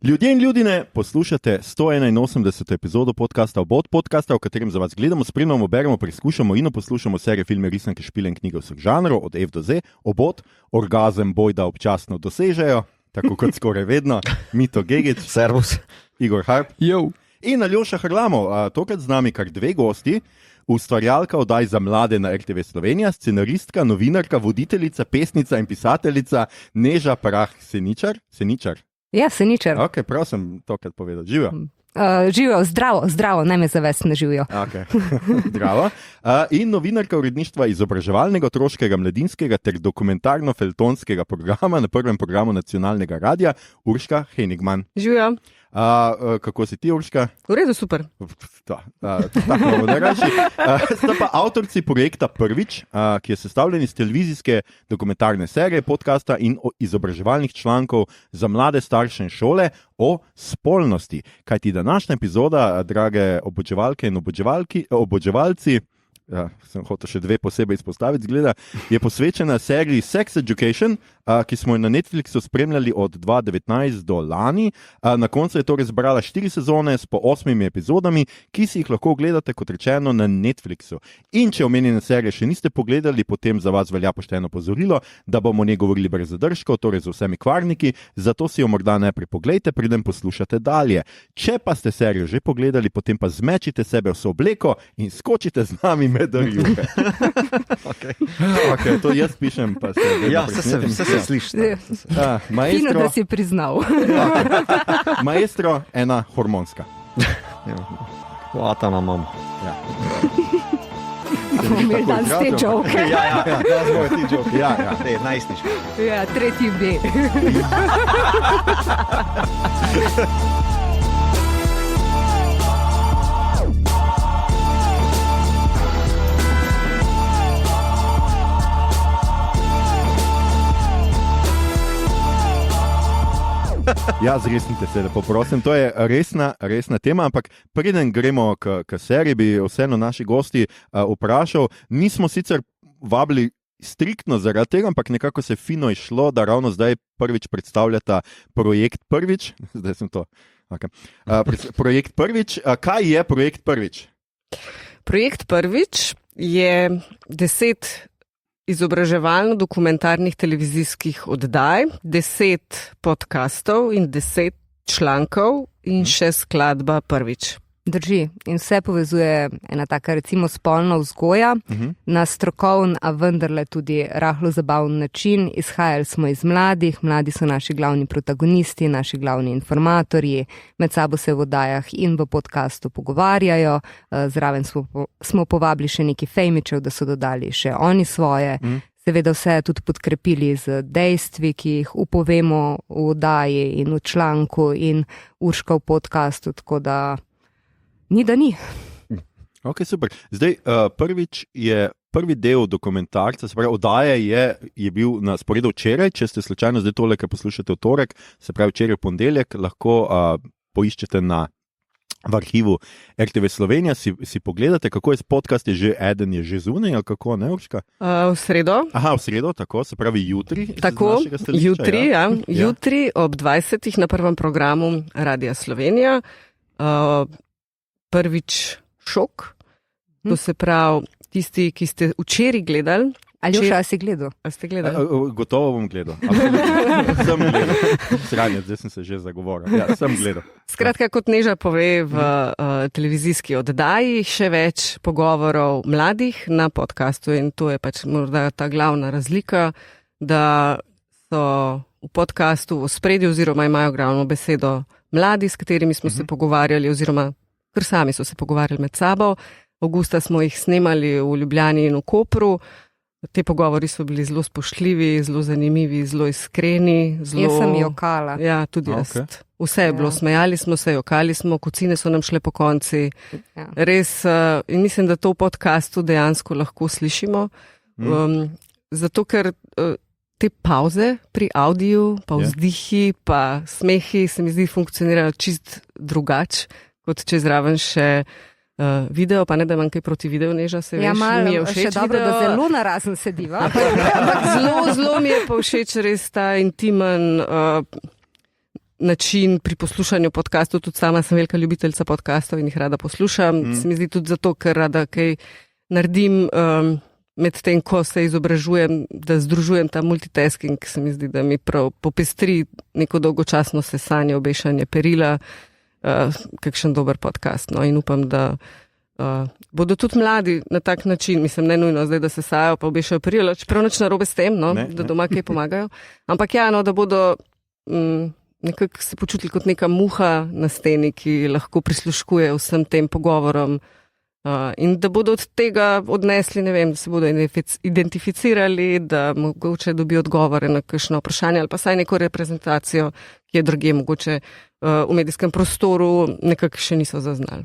Ljudje in ljudine, poslušate 181. epizodo podcasta Obot, podcasta, v katerem za vas gledamo, spremljamo, beremo, preizkušamo in poslušamo serije, filme, risanke, špile in knjige vseh žanrov, od F do Z. Obot, orgazem bojda občasno dosežejo, tako kot skoraj vedno, Mito Gegić, Servus, Igor Harp in Aljoša Harlamov. Tokrat z nami kar dve gosti. Ustvarjalka oddaj za mlade na RTV Slovenija, scenaristka, novinarka, voditeljica, pesnica in pisateljica Neža Prah Seničar. Ja, Seničar. Ok, prav sem tokrat povedal. Živijo. Živijo, zdravo, ne me zavest, ne živijo. Ok, zdravo. In novinarka uredništva izobraževalnega, otroškega, mladinskega ter dokumentarno-feltonskega programa na prvem programu nacionalnega radia, Urška Henigman. Živijo. Kako si ti, Urška? V redu, super. Tako bomo najraši. Sta pa avtorci projekta Prvič, ki je sestavljen iz televizijske dokumentarne serije, podcasta in izobraževalnih člankov za mlade starše in šole o spolnosti. Kajti današnja epizoda, drage oboževalke in oboževalci, sem hotel še dve posebej izpostaviti, zgleda, je posvečena seriji Sex Education, ki smo jo na Netflixu spremljali od 2019 do lani. Na koncu je torej zbrala 4 sezone s po 8 epizodami, ki si jih lahko gledate, kot rečeno, na Netflixu. In če omenjene serije še niste pogledali, potem za vas velja pošteno opozorilo, da bomo o njej govorili brez zadržkov, torej z vsemi kvarniki, zato si jo morda najprej poglejte, preden poslušate dalje. Če pa ste serijo že pogledali, potem pa zmečite sebe v obleko in skočite z nami med rjuhe. Ok, to jaz pišem, pa se vedno presnetim. Se slišite. Fino, da si priznal. Maestro, ena hormonska. Hvata na mamo. Ja. Bomo imeli danes te joke. Ja, danes bojo ti joke. Ja, najstniški. Ja, tretji B. Ja, zresnite se, lepo prosim. To je resna tema, ampak preden gremo k seriji, bi vseeno naši gosti vprašal. Nismo sicer vabili striktno zaradi tega, ampak nekako se fino išlo, da ravno zdaj prvič predstavljata projekt Prvič. Zdaj sem to. Okay. Projekt Prvič. Kaj je projekt Prvič? Projekt Prvič je 10 izobraževalno-dokumentarnih televizijskih oddaj, 10 podcastov in 10 člankov in še skladba Prvič. Drži. In vse povezuje ena taka recimo spolna vzgoja na strokovn, a vendarle tudi rahlo zabaven način. Izhajali smo iz mladih, mladi so naši glavni protagonisti, naši glavni informatorji, med sabo se v oddajah in v podcastu pogovarjajo, zraven smo povabili še neki fejmičev, da so dodali še oni svoje. Seveda vse tudi podkrepili z dejstvi, ki jih upovemo v oddaji in v članku in Urška v podcastu, tako da ni. Ok, super. Zdaj, Prvič je prvi del dokumentarca, se pravi, oddaja je bil na sporedu včeraj, če ste slučajno zdaj tole, kar poslušate v torek, se pravi včeraj v ponedeljek, lahko poiščete v arhivu RTV Slovenija, si pogledate, kako je s podcast, eden je že zunaj, ali kako, ne, Urška? V sredo. Aha, v sredo, tako, se pravi jutri. Tako, jutri ob 20. na prvem programu Radia Slovenija. Prvič šok, to se pravi tisti, ki ste včeraj gledali. Aljoša, si gledal? Ste gledali? Gotovo bom gledal. Sem gledal. Sranje, zdaj sem se že zagovoril. Ja, sem gledal. Skratka, kot Neža pove v televizijski oddaji, še več pogovorov mladih na podcastu in to je pač morda ta glavna razlika, da so v podcastu v ospredju oziroma imajo glavno besedo mladi, s katerimi smo se pogovarjali oziroma ker sami so se pogovarjali med sabo. Avgusta smo jih snemali v Ljubljani in v Kopru. Te pogovori so bili zelo spoštljivi, zelo zanimivi, zelo iskreni. Jaz sem jokala. Ja, tudi jaz. Vse je bilo, smejali smo se, jokali smo, kocine so nam šle po konci. Ja. Res, in mislim, da to v podcastu dejansko lahko slišimo. Zato, ker te pauze pri audiju, pa vzdihi, pa smehi se mi zdi funkcionirajo čist drugače, kot če zraven še video, pa ne da imam kaj proti videu, Neža, se veš, mi je všeč še dobro, video. da zelo narazen sediva. Ampak zelo mi je pa všeč res ta intimen način pri poslušanju podcastov, tudi sama sem velika ljubiteljca podcastov in jih rada poslušam. Se mi zdi tudi zato, ker rada kaj naredim med tem, ko se izobražujem, da združujem ta multitasking, se mi zdi, da mi prav popestri neko dolgočasno sesanje, obešanje perila, kakšen dober podcast. No, in upam, da bodo tudi mladi na tak način, mislim, ne nujno zdaj, da se sajo pa obešajo perila, čeprav nič narobe s tem, no, da doma kaj pomagajo. Ampak ja, no, da bodo nekako se počutili kot neka muha na steni, ki lahko prisluškuje vsem tem pogovorom in da bodo od tega odnesli, ne vem, da se bodo identificirali, da mogoče dobijo odgovore na kakšno vprašanje ali pa saj neko reprezentacijo, ki je drugje mogoče v medijskem prostoru nekako še niso zaznali.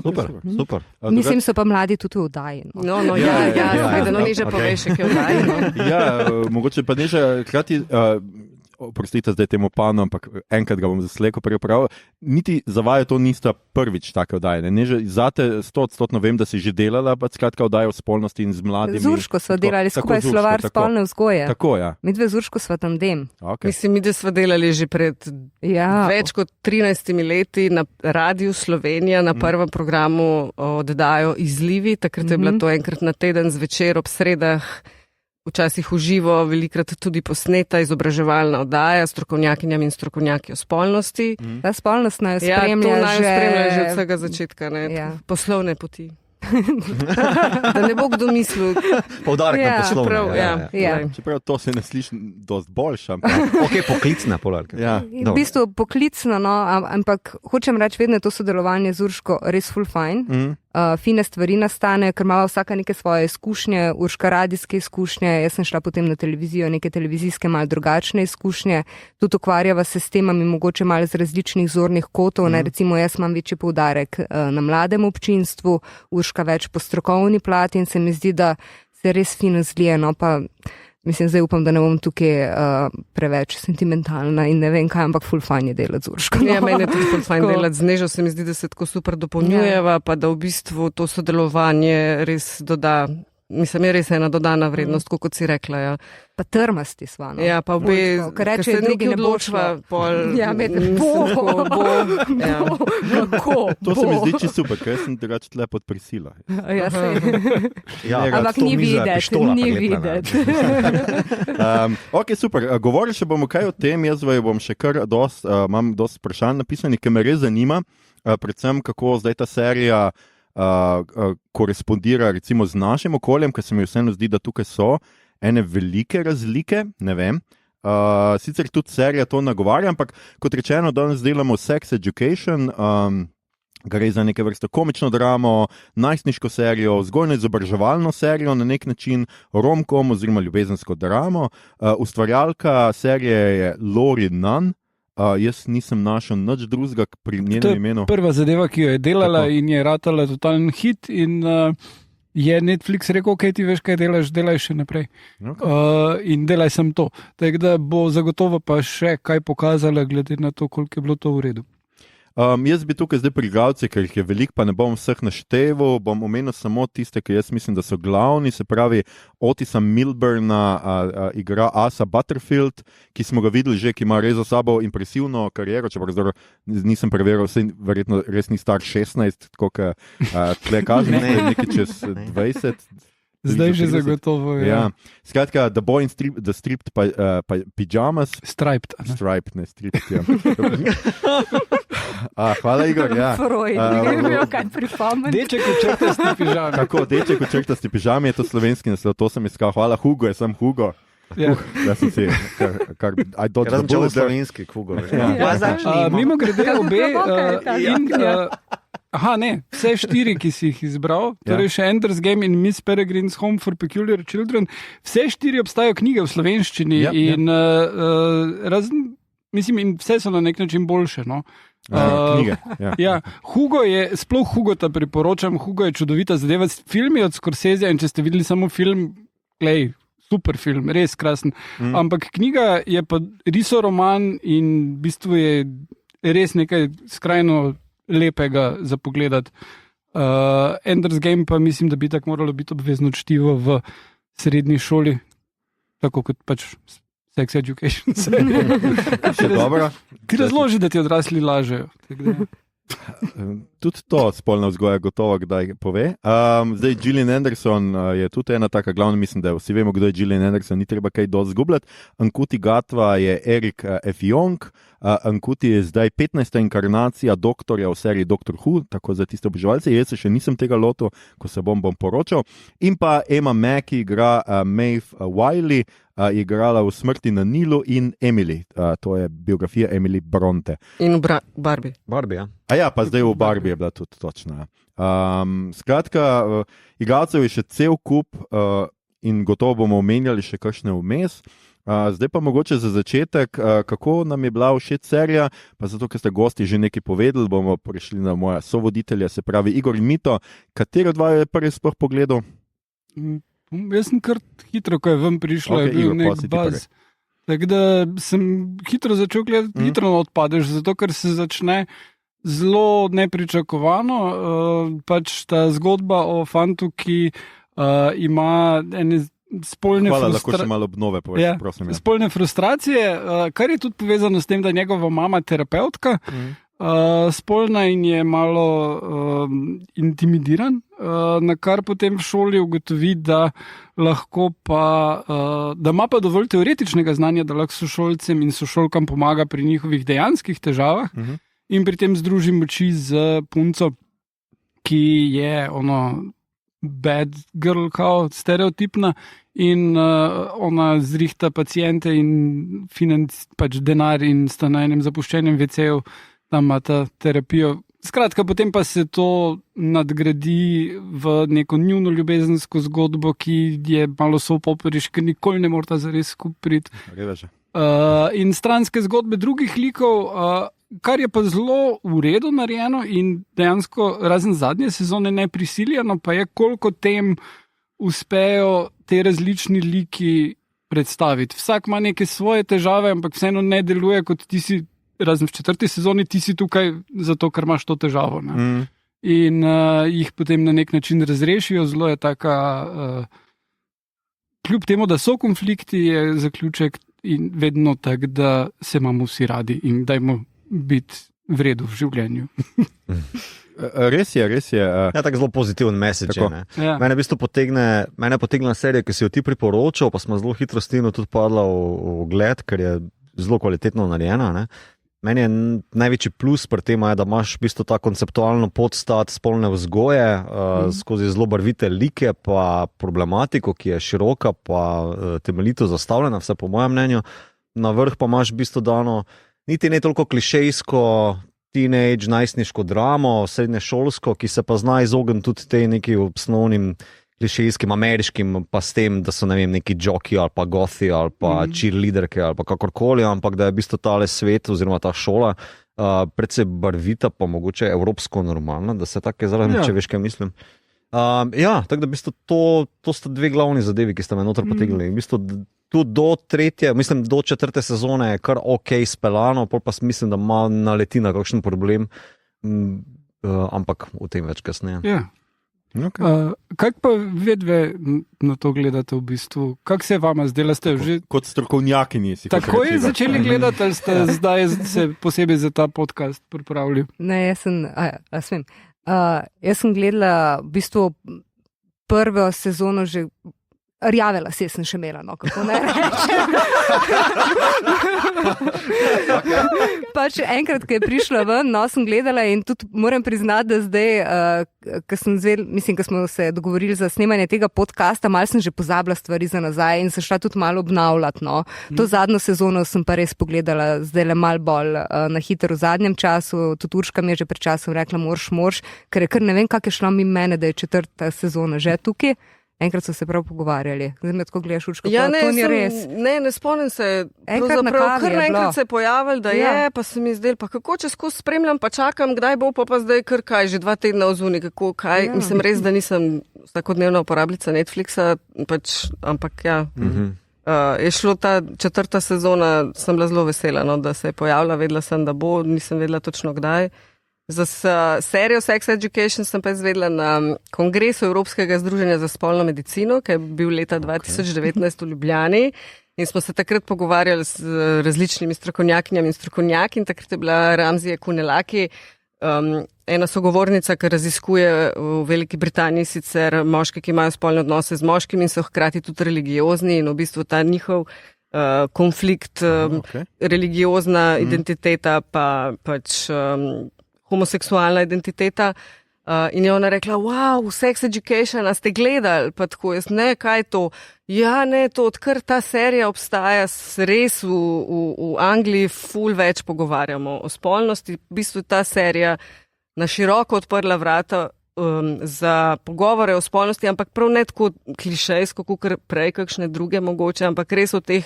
Super. Mislim, so pa mladi tudi v oddaji. No, vedno Neža pove še, ki je v oddaji. Ja, mogoče pa Neža, hkrati, oprostite zdaj temu panu, ampak enkrat ga bom za slejko prepravil, niti za vaju to nista prvič take oddaje. Neža, zate 100% vem, da si že delala, pa skratka oddaje o spolnosti in z mladimi. Z Urško sva delali skupaj slovar spolne vzgoje. Tako, ja. Midve z Urško sva tandem. Okay. Mislim, mi da sva delali že pred več kot 13 leti na Radiju Slovenija, na prvem programu oddajo Izlivi, takrat je bila to enkrat na teden zvečer ob sredah, včasih v živo, velikrat tudi posneta izobraževalna oddaja s strokovnjakinjami in strokovnjaki o spolnosti. Ta spolnost naj spremlja že od vsega začetka, poslovne poti. Da ne bo kdo mislil. Poudarek na poslovne. Čeprav to se ne sliši dosti boljša. Ok, poklicna poudarka. V bistvu poklicno, no, ampak hočem reči, vedno je to sodelovanje z Urško res full fine. Fine stvari nastanejo, ker ima vsaka neke svoje izkušnje, Urška radijske izkušnje, jaz sem šla potem na televizijo, neke televizijske malo drugačne izkušnje, tudi ukvarjava se s temami mogoče malo z različnih zornih kotov, recimo jaz imam večji poudarek na mladem občinstvu, Urška več po strokovni plati in se mi zdi, da se res fino zlije, no pa mislim, zdaj upam, da ne bom tukaj preveč sentimentalna in ne vem kaj, ampak ful fajn je delati z Urško. Ja, meni je tudi ful fajn delati z Nežo, se mi zdi, da se tako super dopolnjujeva, pa da v bistvu to sodelovanje res doda, mislim, je res ena dodana vrednost, kot si rekla. Ja. Pa trmasti sva. No. Ja, pa obe, ker se drugi odločva, pol... Ja, kako? To se mi zdi čisto super, ker sem drugače tle pod prisilo. Ja, ampak ni videti. Ok, super. Govorili še bomo kaj o tem, jaz bom še kar imam dosti vprašanj napisanih, ki me res zanima, predvsem kako zdaj ta serija korespondira recimo z našim okoljem, ker se mi vseeno zdi, da tukaj so ene velike razlike, ne vem. Sicer tudi serija to nagovarja, ampak kot rečeno, danes delamo Sex Education, gre za neke vrste komično dramo, najstniško serijo, vzgojno-izobraževalno serijo, na nek način rom-com oziroma ljubezensko dramo. Ustvarjalka serije je Lori Nunn. Jaz nisem našel nič drugega pri njenem imenu. To je prva zadeva, ki jo je delala in je ratala totalen hit in je Netflix rekel, ok, ti veš, kaj delaš, delaj še naprej. Okay. In delaj sem to. Tako da bo zagotovo pa še kaj pokazala, glede na to, koliko je bilo to v redu. Jaz bi tukaj zdaj pri igralcih, ker jih je veliko, pa ne bom vseh našteval, bom omenil samo tiste, ki jaz mislim, da so glavni, se pravi Otisa Milburna igra Asa Butterfield, ki smo ga videli že, ki ima res za sabo impresivno kariero, čeprav nisem preveril, verjetno res ni star 16, tako kot tle kažem, nekaj čez 20. Zdaj že zagotovo je. Ja. Skratka, The Boy in the Stripped Pyjamas. Striped, ne stripped, ja. Hvala, Igor. Ja. Freud, ne vem, kaj pripomeni. Deček v črtasti pižami. Tako, deček v črtasti pižami je to slovenski naslov, to sem iskal. Hvala, Hugo, jaz sem Hugo. Ja. Jaz sem si, razumel slovenski Hugo. Mimo grede obe vse 4, ki si jih izbral, torej še Ender's Game in Miss Peregrine's Home for Peculiar Children, vse 4 obstajajo knjige v slovenščini in mislim, in vse so na nek način boljše, no. Knjige, ja. Hugo ta priporočam, Hugo je čudovita zadeva, filmi od Scorsese in če ste videli samo film, super film, res krasen, ampak knjiga je pa risoroman in v bistvu je res nekaj skrajno lepega za pogledati. Ender's Game pa mislim, da bi tako moralo biti obvezno čtivo v srednji šoli, tako kot pač Sex Education serija. Še dobro. Ti razloži, da ti odrasli lažejo. Tudi to spolna vzgoja gotovo kdaj pove. Zdaj Gillian Anderson je tudi ena taka glavna, mislim, da vsi vemo, kdo je Gillian Anderson, ni treba kaj dosti zgubljati. Ncuti Gatwa je Eric Effiong. Ncuti je zdaj 15. inkarnacija doktorja v seriji Doctor Who, tako za tiste oboževalce. Jaz se še nisem tega lotil, ko se bom poročal. In pa Emma Mackey igra Maeve Wiley, je igrala v Smrti na Nilu in Emily. To je biografija Emily Bronte. In Barbie. Barbie, ja. A ja, pa zdaj v Barbie je bila tudi točna. Skratka, igralcev je še cel kup in gotovo bomo omenjali še kakšne vmes. Zdaj pa mogoče za začetek, kako nam je bila všeč serija, pa zato, ker ste gosti že nekaj povedali, bomo prišli na moja sovoditelja, se pravi Igor in Mito. Katero dva je prvi sploh pogledal? Jaz sem kar hitro, ko je ven prišlo, je bil nek baz. Tako da sem hitro začel gledati, hitro odpadeš, zato ker se začne zelo nepričakovano. Pač ta zgodba o fantu, ki ima ene spolne lahko še malo obnove poveš, prosim. Spolne frustracije, kar je tudi povezano s tem, da je njegova mama terapeutka, spolna in je malo intimidiran, na kar potem v šoli ugotovi, da lahko pa, da ima pa dovolj teoretičnega znanja, da lahko sošolcem in sošolkam pomaga pri njihovih dejanskih težavah in pri tem združi moči z punco, ki je bad girl, kao stereotipna, in ona zrihta pacijente in pač denar in sta na enem zapuščenem WC-ju, tam ima ta terapijo. Skratka, potem pa se to nadgradi v neko njuno ljubezensko zgodbo, ki je malo soapoperiš, ker nikoli ne morata zares skupiti. In stranske zgodbe drugih likov, kar je pa zelo v redu narejeno in dejansko razen zadnje sezone neprisiljeno, pa je koliko tem uspejo te različni liki predstaviti. Vsak ima neke svoje težave, ampak vseeno ne deluje kot ti si, razen v 4. sezoni, ti si tukaj zato, ker imaš to težavo. In jih potem na nek način razrešijo. Zelo je taka, kljub temu, da so konflikti, je zaključek in vedno tak, da se imamo vsi radi in dajmo biti v redu v življenju. Res je. Ja, tako zelo pozitiven message. Ja. Mene v bistvu potegnila serija, ki si jo ti priporočal, pa smo zelo hitro s Tino tudi padla v gled, ker je zelo kvalitetno narejena. Ne? Meni je največji plus pri tem, da imaš v bistvu ta konceptualno podstat spolne vzgoje skozi zelo barvite like, pa problematiko, ki je široka, pa temeljito zastavljena, vse po mojem mnenju. Na vrh pa imaš v bistvu dano niti ne toliko klišejsko teenage, najstniško dramo, srednješolsko, ki se pa zna izogniti tudi tej neki osnovnim klišejskim ameriškim, pa s tem, da so neki joki ali pa gothi ali pa cheerleaderke ali pa kakorkoli, ampak da je v bistvu tale svet oziroma ta šola predvsej barvita, pa mogoče evropsko normalna, da se tako izrazim, če veš, kaj mislim. Tako da v bistvu to sta dve glavni zadevi, ki sta me noter potegnili. V bistvu tudi do 4. sezone je kar ok speljano, pol pa mislim, da ima naleti na kakšen problem, ampak o tem več kasneje. Ja. Okay. Kaj pa vedve na to gledate v bistvu? Kak se vama zdela? Ste že kot strokovnjakinji si tako je začeli gledati, ali ste zdaj se posebej za ta podcast pripravili? Ne, jaz sem gledala v bistvu prvo sezono že. Rjave lase sem še imela, kako ne rečem. Pač enkrat, ko je prišla ven, sem gledala in tudi moram priznati, da zdaj, ko smo se dogovorili za snemanje tega podcasta, malo sem že pozabila stvari za nazaj in se šla tudi malo obnavljati. To zadnjo sezono sem pa res pogledala, zdaj le malo bolj na hitro v zadnjem času. Tudi Urška mi je že pred časom rekla, morš, ker je kar ne vem, kak je šla mi mene, da je 4. sezona že tukaj. Enkrat so se prav pogovarjali. Zdaj me tako gledaš, Urška, to ni res. Ne spomnim se. Kar naenkrat se je pojavil, da je, pa se mi zdel, pa kako če skozi spremljam, pa čakam, kdaj bo, pa zdaj kar kaj, že 2 tedna ozuni, kako kaj. Mislim res, da nisem vsakodnevna uporabljica Netflixa, ampak ja. Je šlo ta 4. sezona, sem bila zelo vesela, da se je pojavila, vedela sem, da bo, nisem vedela točno kdaj. Za serijo Sex Education sem pa izvedela na kongresu Evropskega združenja za spolno medicino, ki je bil leta 2019 v Ljubljani. In smo se takrat pogovarjali z različnimi strokovnjakinjami in strokovnjaki. In takrat je bila Ramzije Kunelaki, ena sogovornica, ki raziskuje v Veliki Britaniji sicer moški, ki imajo spolne odnose z moškimi in so hkrati tudi religiozni. In v bistvu ta njihov konflikt, religiozna identiteta pa pač homoseksualna identiteta. In je ona rekla, wow, Sex Education, a ste gledali? Pa tako jaz, ne, kaj je to? Ja, ne, to odkar ta serija obstaja, res v Angliji ful več pogovarjamo o spolnosti. V bistvu ta serija na široko odprla vrata za pogovore o spolnosti, ampak prav ne tako klišejsko, kot prej kakšne druge mogoče, ampak res o teh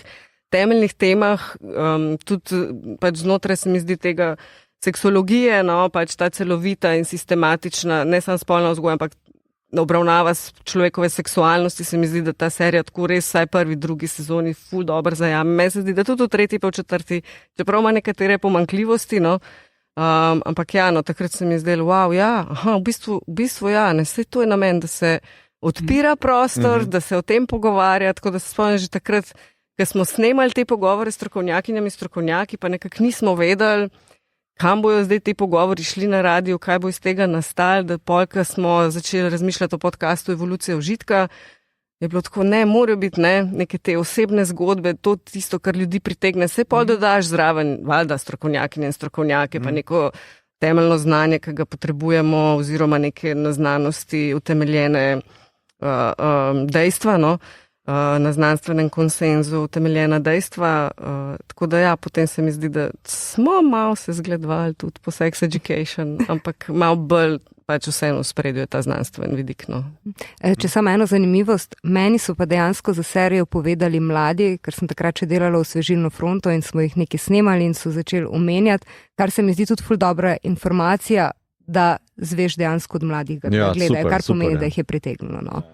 temeljnih temah, tudi pač znotraj se mi zdi tega seksologije, no, pač ta celovita in sistematična, ne samo spolna vzgoja, ampak obravnava človekove seksualnosti, se mi zdi, da ta serija tako res vsaj prvi, drugi sezoni ful dobro zajame. Meni se zdi, da tudi v tretji pa v četrti, čeprav ima nekatere pomanjkljivosti, no, ampak ja, no, takrat se mi je zdelo, wow, ja, v bistvu ja, ne, saj to je namen, da se odpira prostor, da se o tem pogovarja, tako da se spomnim že takrat, ko smo snemali te pogovore s strokovnjakinjami, strokovnjaki, pa nekako nismo vedeli, kam bojo zdaj ti pogovori šli na radiju, kaj bo iz tega nastalo, da polka smo začeli razmišljati o podcastu Evolucija užitka, je bilo tako, ne, morajo biti neke te osebne zgodbe, to tisto, kar ljudi pritegne, se pol dodaš zraven, valjda strokovnjakinje in strokovnjake, pa neko temeljno znanje, ki ga potrebujemo, oziroma neke na znanosti utemeljene dejstva, no, na znanstvenem konsenzu utemeljena dejstva, tako da ja, potem se mi zdi, da smo malo se zgledovali tudi po Sex Education, ampak malo bolj pač vseeno v spredju je ta znanstven vidik. No. Če samo eno zanimivost, meni so pa dejansko za serijo povedali mladi, ker sem takrat še delala v Svežilno fronto in smo jih nekaj snemali in so začeli omenjati, kar se mi zdi tudi ful dobra informacija, da zveš dejansko od mladih, da gledajo, kar pomeni, da jih je pritegnilo. No.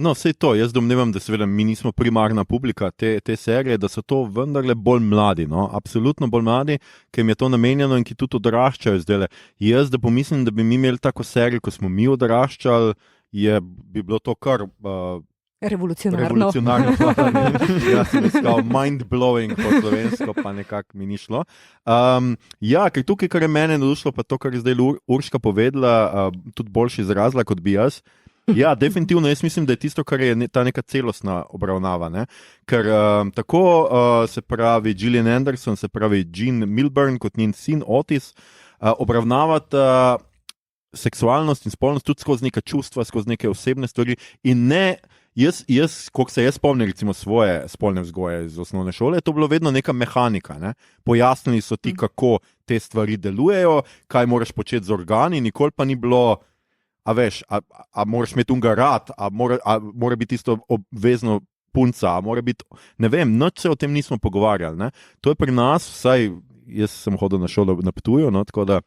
No, sej to, jaz domnevam, da seveda mi nismo primarna publika te serije, da so to vendarle bolj mladi, no, absolutno bolj mladi, ki jim je to namenjeno in ki tudi odraščajo zdaj. Jaz da pomislim, da bi mi imeli tako serijo, ko smo mi odraščali, bi bilo to kar revolucionarno. Jaz sem iskal mind-blowing po slovensko, pa nekako mi ni šlo. Ja, ker tukaj, kar je mene navdušilo, pa to, kar je zdaj Urška povedala, tudi boljše izrazila, kot bi jaz. Ja, definitivno, jaz mislim, da je tisto, kar je ta neka celostna obravnava, ne? Ker tako se pravi Gillian Anderson, se pravi Jean Milburn kot njen sin Otis, obravnavata seksualnost in spolnost tudi skozi neka čustva, skozi neke osebne stvari in ne, koliko se jaz spomnim recimo svoje spolne vzgoje iz osnovne šole, je to bilo vedno neka mehanika, ne? Pojasnili so ti, kako te stvari delujejo, kaj moraš početi z organi, nikoli pa ni bilo a veš, a moraš imeti unga rad, a mora biti isto obvezno punca, a mora biti, ne vem, nič se o tem nismo pogovarjali, ne. To je pri nas, vsaj jaz sem hodil na šolo na Ptuju, no, tako da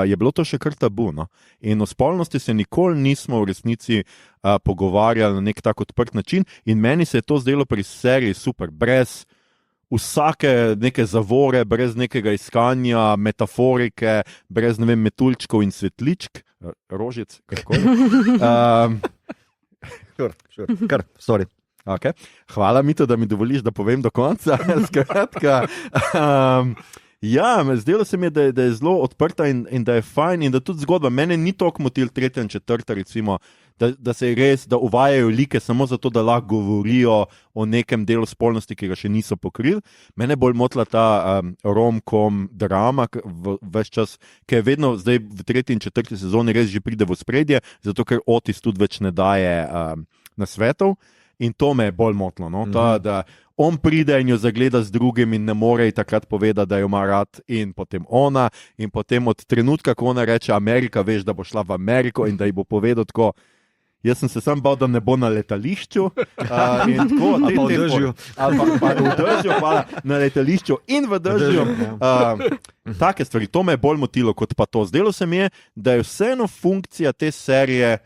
je bilo to še kar tabu, no. In o spolnosti se nikoli nismo v resnici pogovarjali na nek tak odprt način in meni se je to zdelo pri seriji super, brez vsake neke zavore, brez nekega iskanja metaforike, brez, ne vem, metuljčkov in svetličk, rožic, karkoli. Kar, sorry. Okay. Hvala, Mito, da mi dovoliš, da povem do konca. Skratka, ja, zdelo se mi je, da je zelo odprta in da je fajn in da tudi zgodba. Mene ni toliko motil tretja in četrta, recimo, da se res, da uvajajo like samo zato, da lahko govorijo o nekem delu spolnosti, ki ga še niso pokrili. Mene bolj motila ta rom-com drama ves čas, ki je vedno zdaj v tretji in četrti sezoni res že pride v spredje, zato ker Otis tudi več ne daje nasvetov. In to me je bolj motilo, no? Da on pride in jo zagleda z drugim in ne more ji takrat povedati, da jo ima rad in potem ona in potem od trenutka, ko ona reče Amerika, veš, da bo šla v Ameriko in da ji bo povedal tako, jaz sem se sam bal, da ne bo na letališču in tako, ali pa v dežju. Pa v dežju, hvala, na letališču in v dežju. Take stvari, to me je bolj motilo kot pa to. Zdelo se mi je, da je vseeno funkcija te serije,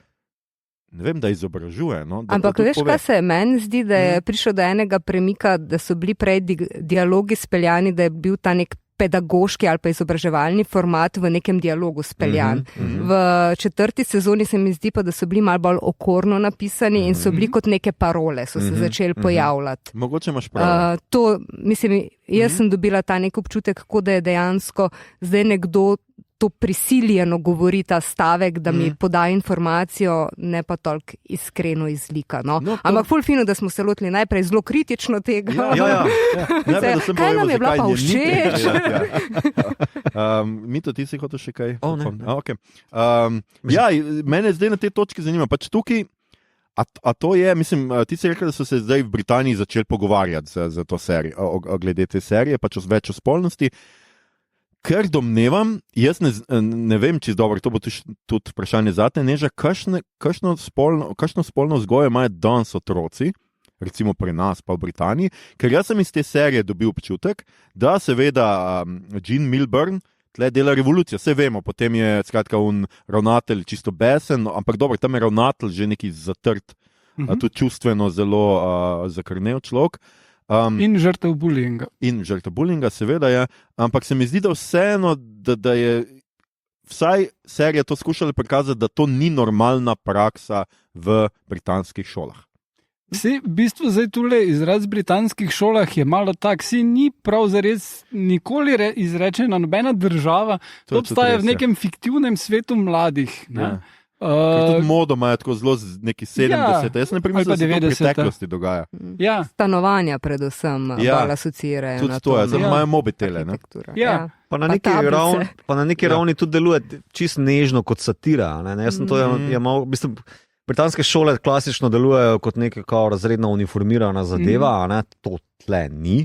ne vem, da izobražuje. No? Ampak veš, kaj se meni zdi, da je prišel do enega premika, da so bili prej dialogi speljani, da je bil ta nek pedagoški ali pa izobraževalni format v nekem dialogu speljan. V 4. sezoni se mi zdi pa, da so bili malo bolj okorno napisani in so bili kot neke parole, so se začeli pojavljati. Mogoče imaš prav. Jaz sem dobila ta nek občutek, kot da je dejansko zdaj nekdo to prisiljeno govori ta stavek, da mi poda informacijo, ne pa toliko iskreno izlika. No? Ampak ful fino, da smo se lotili najprej zelo kritično tega. Kaj nam je bila pa všeč? Mito, ti si hotel še kaj? Okay. Mene zdaj na tej točki zanima. Pač tukaj, a to je, mislim, ti si rekel, da so se zdaj v Britaniji začeli pogovarjati za to serijo, glede te serije, pač več o spolnosti. Ker domnevam, jaz ne vem, čisto dobro, to bo tudi vprašanje zate, Neža, kakšno spolno vzgojo imajo danes otroci, recimo pri nas pa v Britaniji, ker jaz sem iz te serije dobil občutek, da seveda Gene Milburn tle dela revolucijo, vse vemo, potem je skratka ravnatelj čisto besen, ampak dobro, tam je ravnatelj že neki zatrt, tudi čustveno zelo zakrnel človek. In žrtev bullyinga. In žrtev bullyinga, seveda je, ampak se mi zdi, da vseeno, da je vsaj serija to skušala prikazati, da to ni normalna praksa v britanskih šolah. V bistvu zdaj tule izraz v britanskih šolah je malo tak, ni prav zares nikoli izrečena nobena država, to obstaja v nekem fiktivnem svetu mladih. Ne? Ker tudi modo imajo tako zelo neki 70, jaz ne primer, da se to v preteklosti dogaja. Stanovanja predvsem bolj asocirajo tudi na to. Tudi to, imajo mobitele. Pa na neki ravni tudi deluje čisto nežno kot satira. Jaz sem to imel, mislim, britanske šole klasično delujejo kot neka razredna uniformirana zadeva, to tle ni.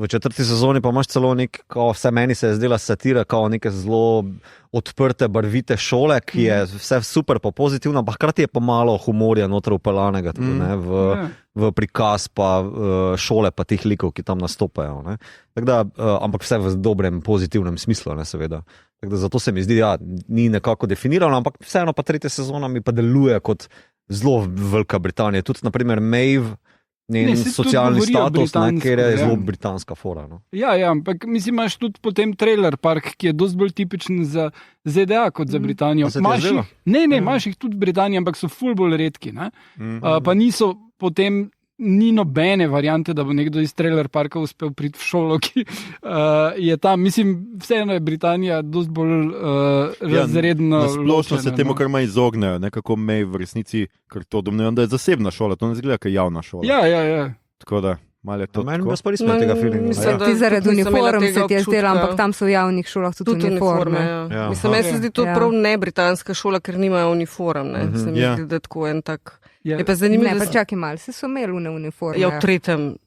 V 4. sezoni pa imaš celo vse meni se je zdela satira, neke zelo odprte, barvite šole, ki je vse super pa pozitivno, ampak hkrati je pa malo humorja noter upeljanega v prikaz pa šole pa teh likov, ki tam nastopajo. Ampak vse v dobrem, pozitivnem smislu, seveda. Zato se mi zdi, ni nekako definirano, ampak vseeno pa 3. sezona mi pa deluje kot zelo Velika Britanija. Tudi naprimer Maeve, njen socialni status, ker je zelo britanska fora. Ampak mislim, imaš tudi potem trailer park, ki je dosti bolj tipičen za ZDA kot za Britanijo. Imaš jih tudi v Britaniji, ampak so ful bolj redki. Pa niso potem, ni nobene variante, da bo nekdo iz trailer parka uspel priti v šolo, ki je tam. Mislim, vseeno je Britanija dosti bolj razredno. Splošno se temu kar malo izognejo, nekako me v resnici, ker to domnevam, da je zasebna šola, to ne zgleda, kot javna šola. Ja. Tako da, malo je to. Meni bi spali smo tega feelinga. Ti zaradi uniform se ti je zdela, ampak tam so v javnih šolah tudi uniforme. Mislim, meni se zdi to prav ne britanska šola, ker nimajo uniform. Se mi zdi, da tako en tak. Je pa zanimivo, da čakaj malo, se so imeli uniforme. Ja, v tretjem.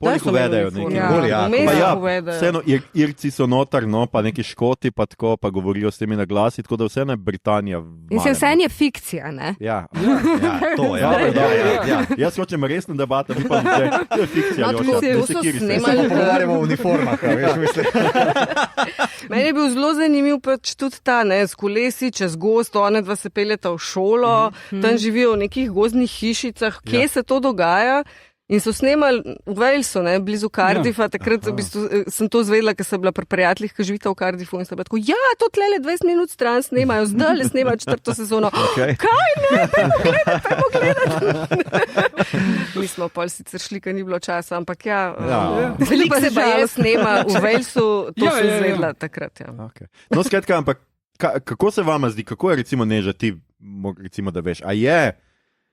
Polih uvedajo nekaj. Vseeno, Irci so notar, pa neki Škoti, pa tako, pa govorijo s temi na glasi, tako da vseeno je Britanija. In se vseeno je fikcija, ne? Ja, to je. Jaz hočem resno debato, pa to je fikcija. Pogovarjamo o uniformah, veš, mislim. Meni je bil zelo zanimiv pač tudi ta, s kolesi čez gozd, one dva se peljeta v šolo, tam živijo v nekih gozdnih hišicah, kje se to dogaja? In so snemali v Walesu, blizu Cardiffa, takrat v bistvu sem to zvedela, ker sem bila pri prijateljih, ki živita v Cardiffu in sem bila tako, to tlele 20 minut stran snemajo, zdaj snemajo 4. sezono. Okay. Kaj ne, pojmo gledat. Mi smo pol sicer šli, ker ni bilo časa, ampak veliko se pa je snema v Walesu, to sem zvedela takrat. Okay. No, skratka, ampak kako se vama zdi, kako je recimo Neža ti, recimo, da veš, a je?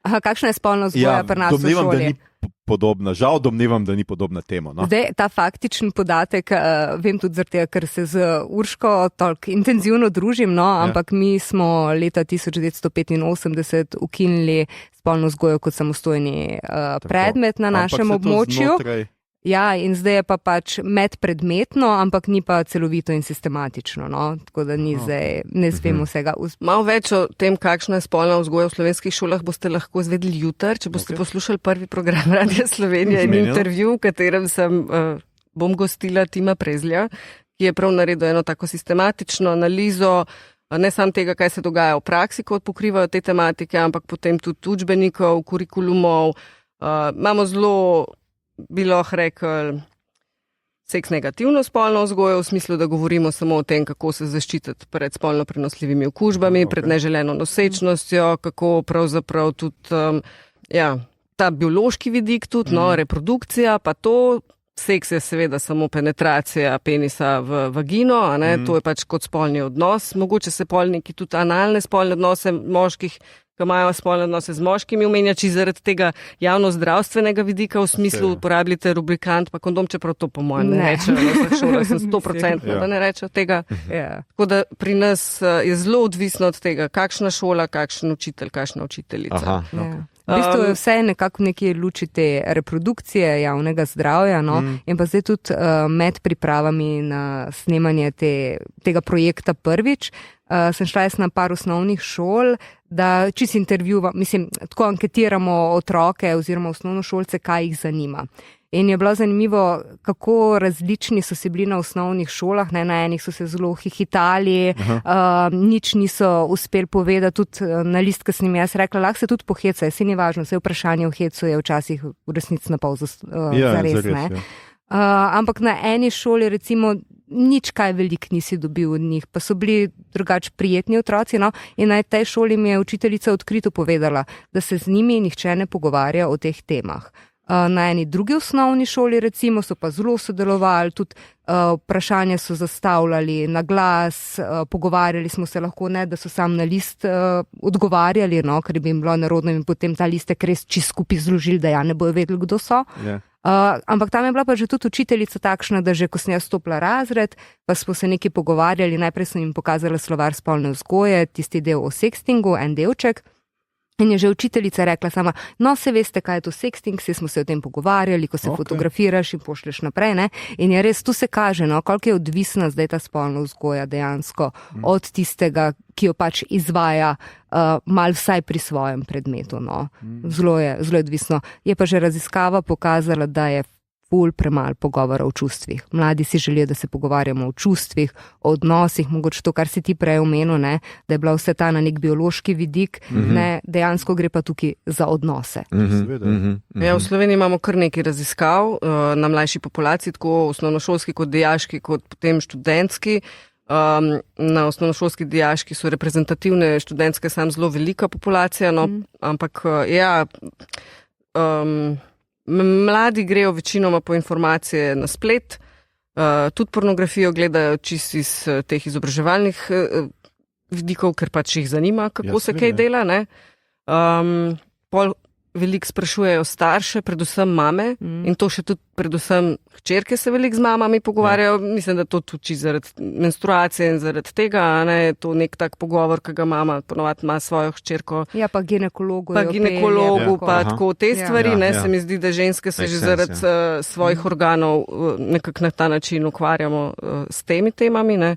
Kakšna je spolna vzgoja pri nas v šoli? Podobna. Žal domnevam, da ni podobna tema. No? Zdaj, ta faktičen podatek, vem tudi zaradi tega, ker se z Urško toliko intenzivno družim, ampak mi smo leta 1985 ukinili spolno vzgojo kot samostojni predmet na našem območju. Ja, in zdaj je pa pač medpredmetno, ampak ni pa celovito in sistematično, tako da ni zdaj, ne zvemo vsega. Malo več o tem, kakšna je spolna vzgoja v slovenskih šolah, boste lahko zvedeli jutri, če boste poslušali prvi program Radia Slovenija in intervju, v katerem bom gostila Tima Prezlja, ki je prav naredil eno tako sistematično analizo, ne samo tega, kaj se dogaja v praksi, kot pokrivajo te tematike, ampak potem tudi učbenikov, kurikulumov. Imamo zelo, bi lahko rekel, seks negativno spolno vzgojo, v smislu, da govorimo samo o tem, kako se zaščititi pred spolno prenosljivimi okužbami, pred neželeno nosečnostjo, kako pravzaprav tudi, ta biološki vidik tudi, reprodukcija, pa to, seks je seveda samo penetracija penisa v vagino, a ne, to je pač kot spolni odnos, mogoče se polniki tudi analne spolne odnose moških, ki imajo spolne odnose z moškimi omenjači zaradi tega javno-zdravstvenega vidika, v smislu uporabljate rubrikant, pa kondom, čeprav to po mojem ne rečejo, šola sem 100%, da ne rečejo tega. Tako da pri nas je zelo odvisno od tega, kakšna šola, kakšen učitelj, kakšna učiteljica. V bistvu je vse nekako v neki luči te reprodukcije javnega zdravja, in pa zdaj tudi med pripravami na snemanje tega projekta prvič, sem šla jaz na par osnovnih šol, da čisto tako anketiramo otroke oziroma osnovnošolce, kaj jih zanima. In je bilo zanimivo, kako različni so si bili na osnovnih šolah, na enih so se zelo hihitali, nič niso uspeli povedati, tudi na list, ki sem jaz rekla, lahko se tudi pohecajo, se ni važno, vse vprašanje o hecu je včasih v resnici napol zares, ne. Ampak na eni šoli recimo nič kaj velik nisi dobil od njih, pa so bili drugače prijetni otroci, in na tej šoli mi je učiteljica odkrito povedala, da se z njimi nihče ne pogovarja o teh temah. Na eni drugi osnovni šoli recimo so pa zelo sodelovali, tudi vprašanja so zastavljali na glas, pogovarjali smo se lahko, ne da so sam na list odgovarjali, ker bi jim bilo nerodno in potem ta listek res čisto skupaj zložili, da ne bojo vedeli, kdo so. Ampak tam je bila pa že tudi učiteljica takšna, da že ko sem jaz stopila razred, pa smo se nekaj pogovarjali, najprej sem jim pokazala slovar spolne vzgoje, tisti del o sextingu, en delček. In je že učiteljica rekla sama, se veste, kaj je to sexting, smo se o tem pogovarjali, ko se fotografiraš in pošlješ naprej, ne? In je res, tu se kaže, koliko je odvisna zdaj ta spolna vzgoja dejansko od tistega, ki jo pač izvaja mal vsaj pri svojem predmetu, Zelo je odvisno. Je pa že raziskava pokazala, da je ful premalo pogovora o čustvih. Mladi si želijo, da se pogovarjamo o čustvih, o odnosih, mogoče to, kar si ti prej omenil, da je bila vse ta na nek biološki vidik, dejansko gre pa tukaj za odnose. V Sloveniji imamo kar nekaj raziskav na mlajši populaciji, tako osnovnošolski kot dijaški, kot potem študentski. Na osnovnošolski dijaški so reprezentativne študentske sam zelo velika populacija, ampak mladi grejo večinoma po informacije na splet, tudi pornografijo gledajo čisto iz teh izobraževalnih vidikov, ker pač jih zanima, kako se kaj dela. Pol veliko sprašujejo starše, predvsem mame, in to še tudi predvsem hčerke se veliko z mamami pogovarjajo. Mislim, da to tudi zaradi menstruacije in zaradi tega, je to nek tak pogovor, ki ga mama ponovadi ima svojo hčerko. Ja, pa ginekologu. Pa tako te stvari, se mi zdi, da ženske se že zaradi svojih organov nekako na ta način ukvarjamo s temi temami,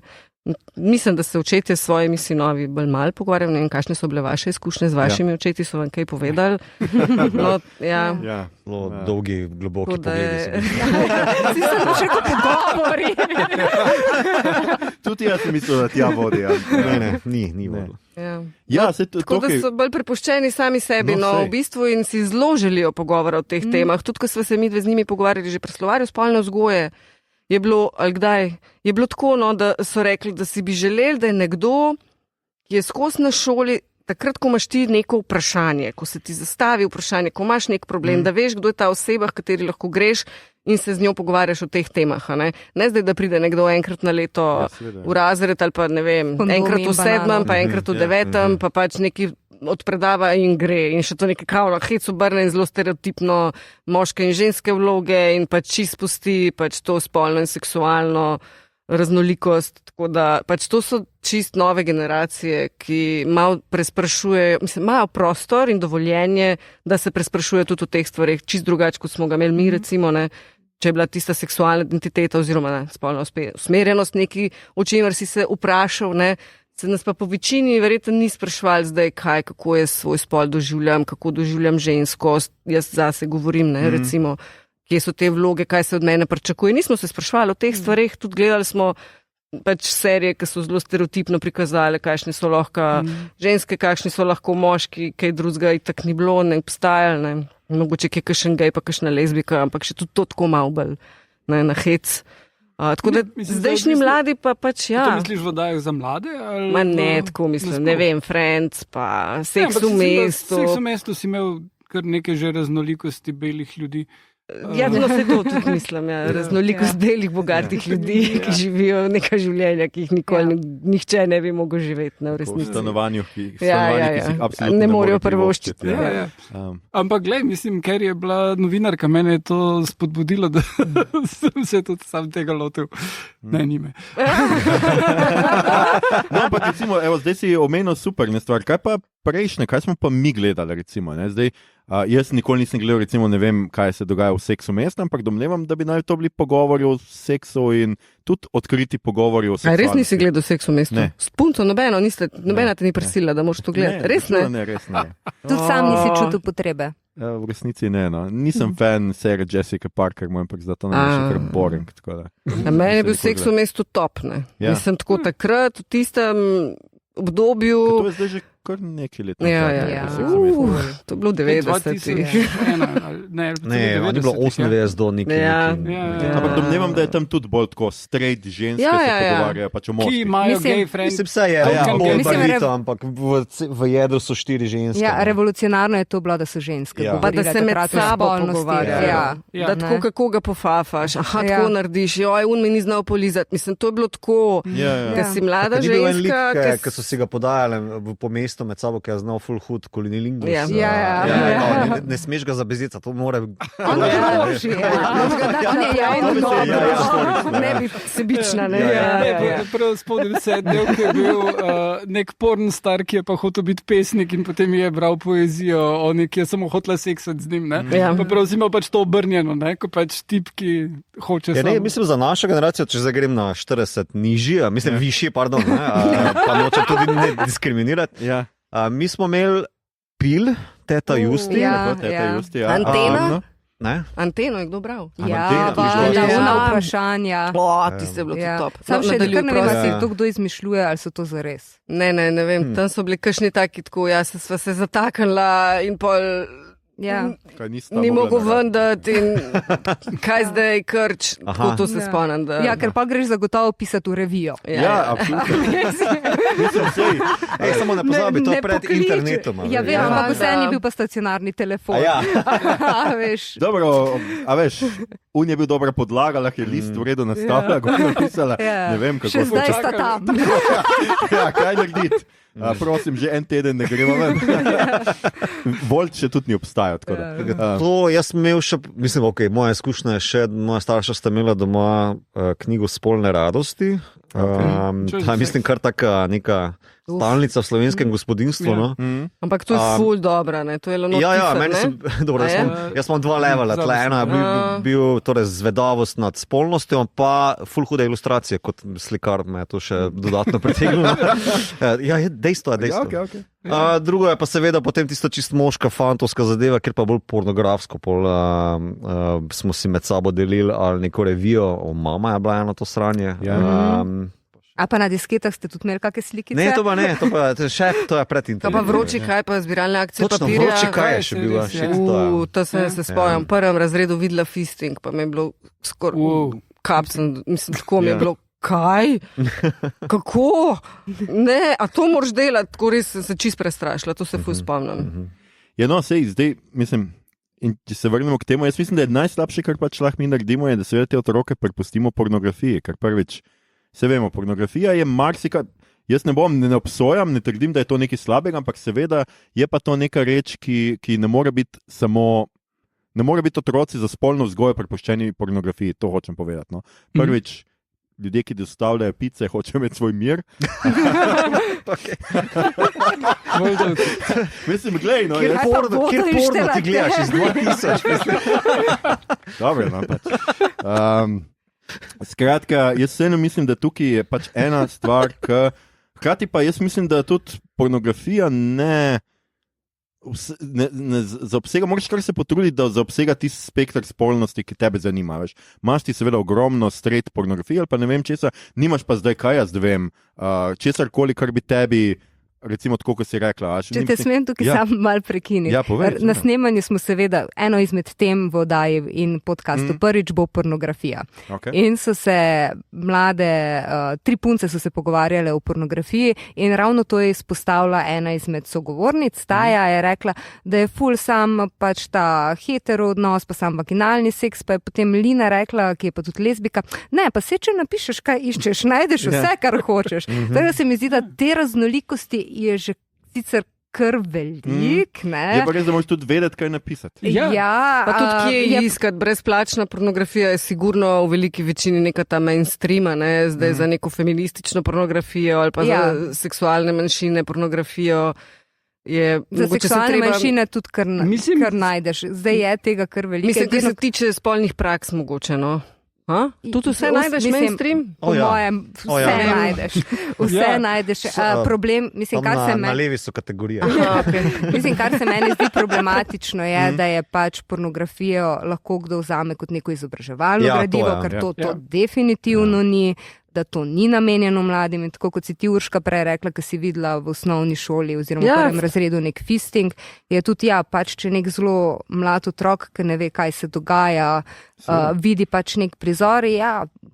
Mislim, da se očetje s svojimi sinovi bolj malo pogovarjajo. Ne vem, kakšne so bile vaše izkušnje z vašimi očeti, so vam kaj povedali? Zelo dolgi, globoki pogledi. Si se še kot pogovori. Tudi jaz mislim, da tja vodi. Ne, ni vodilo. Tako da so bolj prepuščeni sami sebi, v bistvu, in si zelo želijo pogovora o teh temah. Tudi, ko smo se midve z njimi pogovarjali že pri slovarju spolne vzgoje, je bilo, ali kdaj, je bilo tako, da so rekli, da si bi želeli, da je nekdo, ki je skozi na šoli, takrat, ko imaš ti neko vprašanje, ko se ti zastavi vprašanje, ko imaš nek problem, da veš, kdo je ta oseba, kateri lahko greš in se z njo pogovarjaš o teh temah. Ne zdaj, da pride nekdo enkrat na leto v razred ali pa ne vem, enkrat v 7, pa enkrat v 9, pa pač neki odpredava in gre in še to nekaj kao hec obrne in zelo stereotipno moške in ženske vloge in pač čisto spusti pač to spolno in seksualno raznolikost, tako da pač to so čist nove generacije, ki malo presprašujejo, imajo prostor in dovoljenje, da se presprašujejo tudi o teh stvarih, čist drugače, kot smo ga imeli mi, recimo, če je bila tista seksualna identiteta oziroma spolna usmerjenost neki, o čemer si se vprašal, se nas pa po večini verjetno ni sprašvali zdaj, kako je svoj spol doživljam, kako doživljam ženskost, jaz zase govorim, recimo, kje so te vloge, kaj se od mene pričakuje. Nismo se sprašvali o teh stvareh, tudi gledali smo pač serije, ki so zelo stereotipno prikazali, kakšne so lahko ženske, kakšni so lahko moški, kaj drugega itak ni bilo, ne obstajali, mogoče kaj kakšen gej, pa kakšna lezbika, ampak še tudi to tako malo bolj na hec. Tako da Mislim, zdajšnji mladi pa pač To ja. misliš v oddajah za mlade? Ali Ma ne, tako mislim, ne vem, Friends, pa Seks v mestu. Seks v mestu si imel kar nekaj že raznolikosti belih ljudi. Ja, no, se to tudi mislim, ja. Raznolikost belih, bogatih ljudi, ki živijo neka življenja, ki jih nikoli nihče ne bi mogel živeti, ne, v V resnici. stanovanju, ki si Ja. absolutno Ne morejo morejo privoščiti. Ja, ja. Ampak, glej, mislim, ker je bila novinarka, mene je to spodbudilo, da sem se tudi sam tega lotil. Ne, nime. No, ampak recimo, evo, zdaj si omenil super stvar. Kaj pa prejšnje, kaj smo pa mi gledali? Recimo, ne? Zdaj, jaz nikoli nisem gledal, recimo, ne vem, kaj se dogaja v Seksu mestu, ampak domnevam, da bi naj to bili pogovori o seksu in tudi odkriti pogovori o seksu. A res nisi gledal Seks v mestu? Ne. S punco nobena te ni prisila, da moraš to gledati. Res ne? Ne, res ne. Tudi sam nisi čutil potrebe. V resnici ne. No. Nisem fan serije Jessica Parker, moram priznati, da to je še kar boring. Na meni je bil Seks v mestu top, ne? Ja. Mislim, tako takrat, v tistem obdobju. To je zdaj že kar nekaj let. Ja, nazaj, ja, ne, ja. v Seksu mestu. To je bilo 90. 2001, Ne, on je bilo 98 do nekaj. Ja. Ampak domnevam, da je tam tudi bolj tako straight ženske, Ja, se ja, ja. pogovarjajo pač o Ki moških. imajo Mislim- gay friends. Mislim, vse je, Ja, bolj mislim, barvito, ampak v jedru so 4 ženske. Ja, ne. revolucionarno je to bilo, da so ženske. Ja. Pa da govorile se med takrat o sabo spolnosti. pogovarjajo. Ja. Ja. Da tako, Ne. kako ga pofafaš, aha, Ja. tako narediš, joj, un mi ni znal polizati. Mislim, to je bilo tako, Ja, ja. da si mlada Ni bil en lik, ženska. ki so si ga podajali po mestu med sabo, ki je znal full hud kolinilingus. Ja. Ne smeš ga zabeziti, to mora. On je božji, ja. On je javno Ja, dobro. ja. Ne bi sebična, ne. Ja, ja. Ne, prav spomnim se, del, ki je bil nek porn star, ki je pa hotel biti pesnik in potem je bral poezijo o neki, je samo hotela seksati z njim. Ja. Pa prav si imel pač to obrnjeno, ne? Ko pač tip, ki hoče Ja, ne, samo. mislim, za našo generacijo, če zdaj grem na 40 nižji, mislim, višji, pardon, ne, pa nočem tudi ne diskriminirati. Ja. Mi smo imeli pil, teta Justi. Ja. Tako, teta Justi, ja. Antena? Ne? Anteno je kdo bral? Ja, Antena, pa misliš, da da- ona Ja. vprašanja. O, ti se je bilo Ja. to top. Sam še nadaljuj, kar ne vem, prosim. ali Ja. si to kdo izmišljuje ali so to zares. Ne vem, tam so bili kakšni taki, tako jaz sva se zataknila in pol Ja. Kaj nista ni mogla mogel vendati in kaj zdaj krč, Aha. tako to se Ja. spomnim. Da... Ja, ker pa greš zagotovo pisati v revijo. Ja, absolutno. Mislim, sej, Ej, samo ne pozabi, to je pred pokliče. internetom. a Ja, veš. vem, ampak Da. vseeno je bil pa stacionarni telefon. A ja. Veš. dobro, a veš, un je bil dobra podlaga, lahko je list v redu nastavila, kot je napisala. Ja. Ne vem, kako Še so zdaj sta čakali. tam. Ja, kaj narediti? Prosim, že en teden ne gremo ven. Volt še tudi ni obstajal. Tako da. To jaz sem imel še, mislim, ok, moja izkušnja je še, moja starša sta imela doma knjigo Spolne radosti. Ta je, mislim, kar taka neka stalnica v slovenskem gospodinstvu. Ja. No. Ampak to je ful dobra, ne? To je Lenot Ja, Tifer, meni ne? sem, dobro, A je? jaz imam dva levela, tle ena je bil torej zvedavost nad spolnostjo, pa ful hude ilustracije, kot slikar me je to še dodatno pritegnilo. Ja, je dejstvo, je dejstvo. Ja, okay. Drugo je pa seveda potem tisto čist moška fantovska zadeva, ker pa bolj pornografsko. Smo si med sabo delili ali neko revijo, o mama je bila eno to sranje. Ja. A pa na disketah ste tudi imeli kakšne slikice? Ne, to pa ne, to je še, to je pred Kaj internetom. pa vroči, kaj pa zbiralne akcije Točno, papirja? vroči kaj je Kaj, še se bilo. res, Shit, ja. to je. To se spomnim. V prvem razredu videla fisting, pa mi je bilo skoraj kapsen, mislim, tako mi je Ja. bilo. Kaj? Kako? Ne, a to moraš delati, tako res sem se čist prestrašila, to se ful spomnim. Ja, no, sej, zdaj, mislim, in če se vrnemo k temu, jaz mislim, da je najslabše, kar pač lahko mi naredimo, je, da seveda te otroke prepustimo pornografiji, ker prvič, se vemo, pornografija je marsikaj, jaz ne obsojam, ne trdim, da je to nekaj slabega, ampak seveda je pa to neka reč, ki ne more biti samo, ne more biti otroci za spolno vzgojo prepuščeni pornografiji, to hočem povedati. No. Prvič, ljudje, ki dostavljajo pice, hočejo imeti svoj mir. Mislim, glej, no, Kjer jaz... porno ti inštalate? gledaš iz 2000? mislim. Dobro, no, pač. Skratka, jaz vseeno mislim, da tukaj je pač ena stvar, hkrati pa jaz mislim, da tudi pornografija ne zaobsega, moraš kar se potruditi, da zaobsega tisti spektr spolnosti, ki tebe zanima. Veš. Imaš ti seveda ogromno straight pornografije ali pa ne vem česa, nimaš pa zdaj kaj jaz vem, česarkoli, kar bi tebi recimo tako, kot si rekla. Če te smem tukaj sam mal prekiniti. Ja, povej, Na snemanju smo seveda eno izmed tem v oddaji in podcastu prvič bo pornografija. Okay. In so se mlade, 3 punce so se pogovarjale o pornografiji in ravno to je izpostavila ena izmed sogovornic. Taja je rekla, da je ful sam pač ta hetero odnos, pa sam vaginalni seks, pa je potem Lina rekla, ki je pa tudi lezbika, ne, pa se če napišeš, kaj iščeš, najdeš vse, kar hočeš. Tako se mi zdi, da te raznolikosti je že sicer kar velik, ne? Je pa res, da moraš tudi vedeti, kaj napisati. Ja, Pa tudi kje iskati, brezplačna pornografija je sigurno v veliki večini neka ta mainstreama, ne? Zdaj za neko feministično pornografijo ali pa za seksualne manjšine pornografijo. Za seksualne manjšine tudi kar najdeš. Zdaj je tega kar veliko. Mislim, da se tiče spolnih praks mogoče, no? Tudi vse najdeš mainstream? Po mojem, vse najdeš. Vse najdeš. Problem, mislim, kar se Na levi so kategorije. Mislim, kar se meni zdi problematično je, da je pač pornografijo lahko kdo vzame kot neko izobraževalno gradivo, ker to definitivno ni, da to ni namenjeno mladim in tako kot si ti Urška prej rekla, ko si videla v osnovni šoli oziroma v prvem razredu nek fisting, je tudi pač če nek zelo mlad otrok, ki ne ve, kaj se dogaja, vidi pač nek prizor,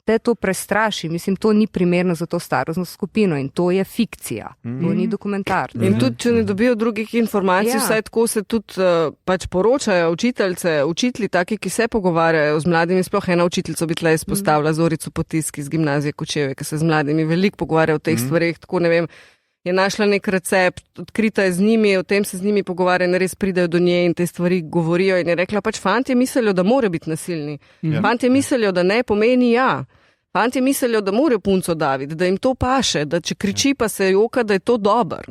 te to prestraši. Mislim, to ni primerno za to starostno skupino in to je fikcija, to ni dokumentar. In tudi, če ne dobijo drugih informacij, vsaj tako se tudi pač poročajo učitelji taki, ki se pogovarjajo z mladimi, sploh ena učiteljica bi tle izpostavila Zorico Potisk iz gimnazije Kočevje, ki se z mladimi veliko pogovarja o teh stvareh, tako ne vem, je našla nek recept, odkrita je z njimi, o tem se z njimi pogovarja in res pridejo do nje in te stvari govorijo in je rekla, pač fantje mislijo, da more biti nasilni. Fantje mislijo, da ne pomeni ja. Fantje mislijo, da morajo punco daviti, da jim to paše, da če kriči pa se joka, da je to dober.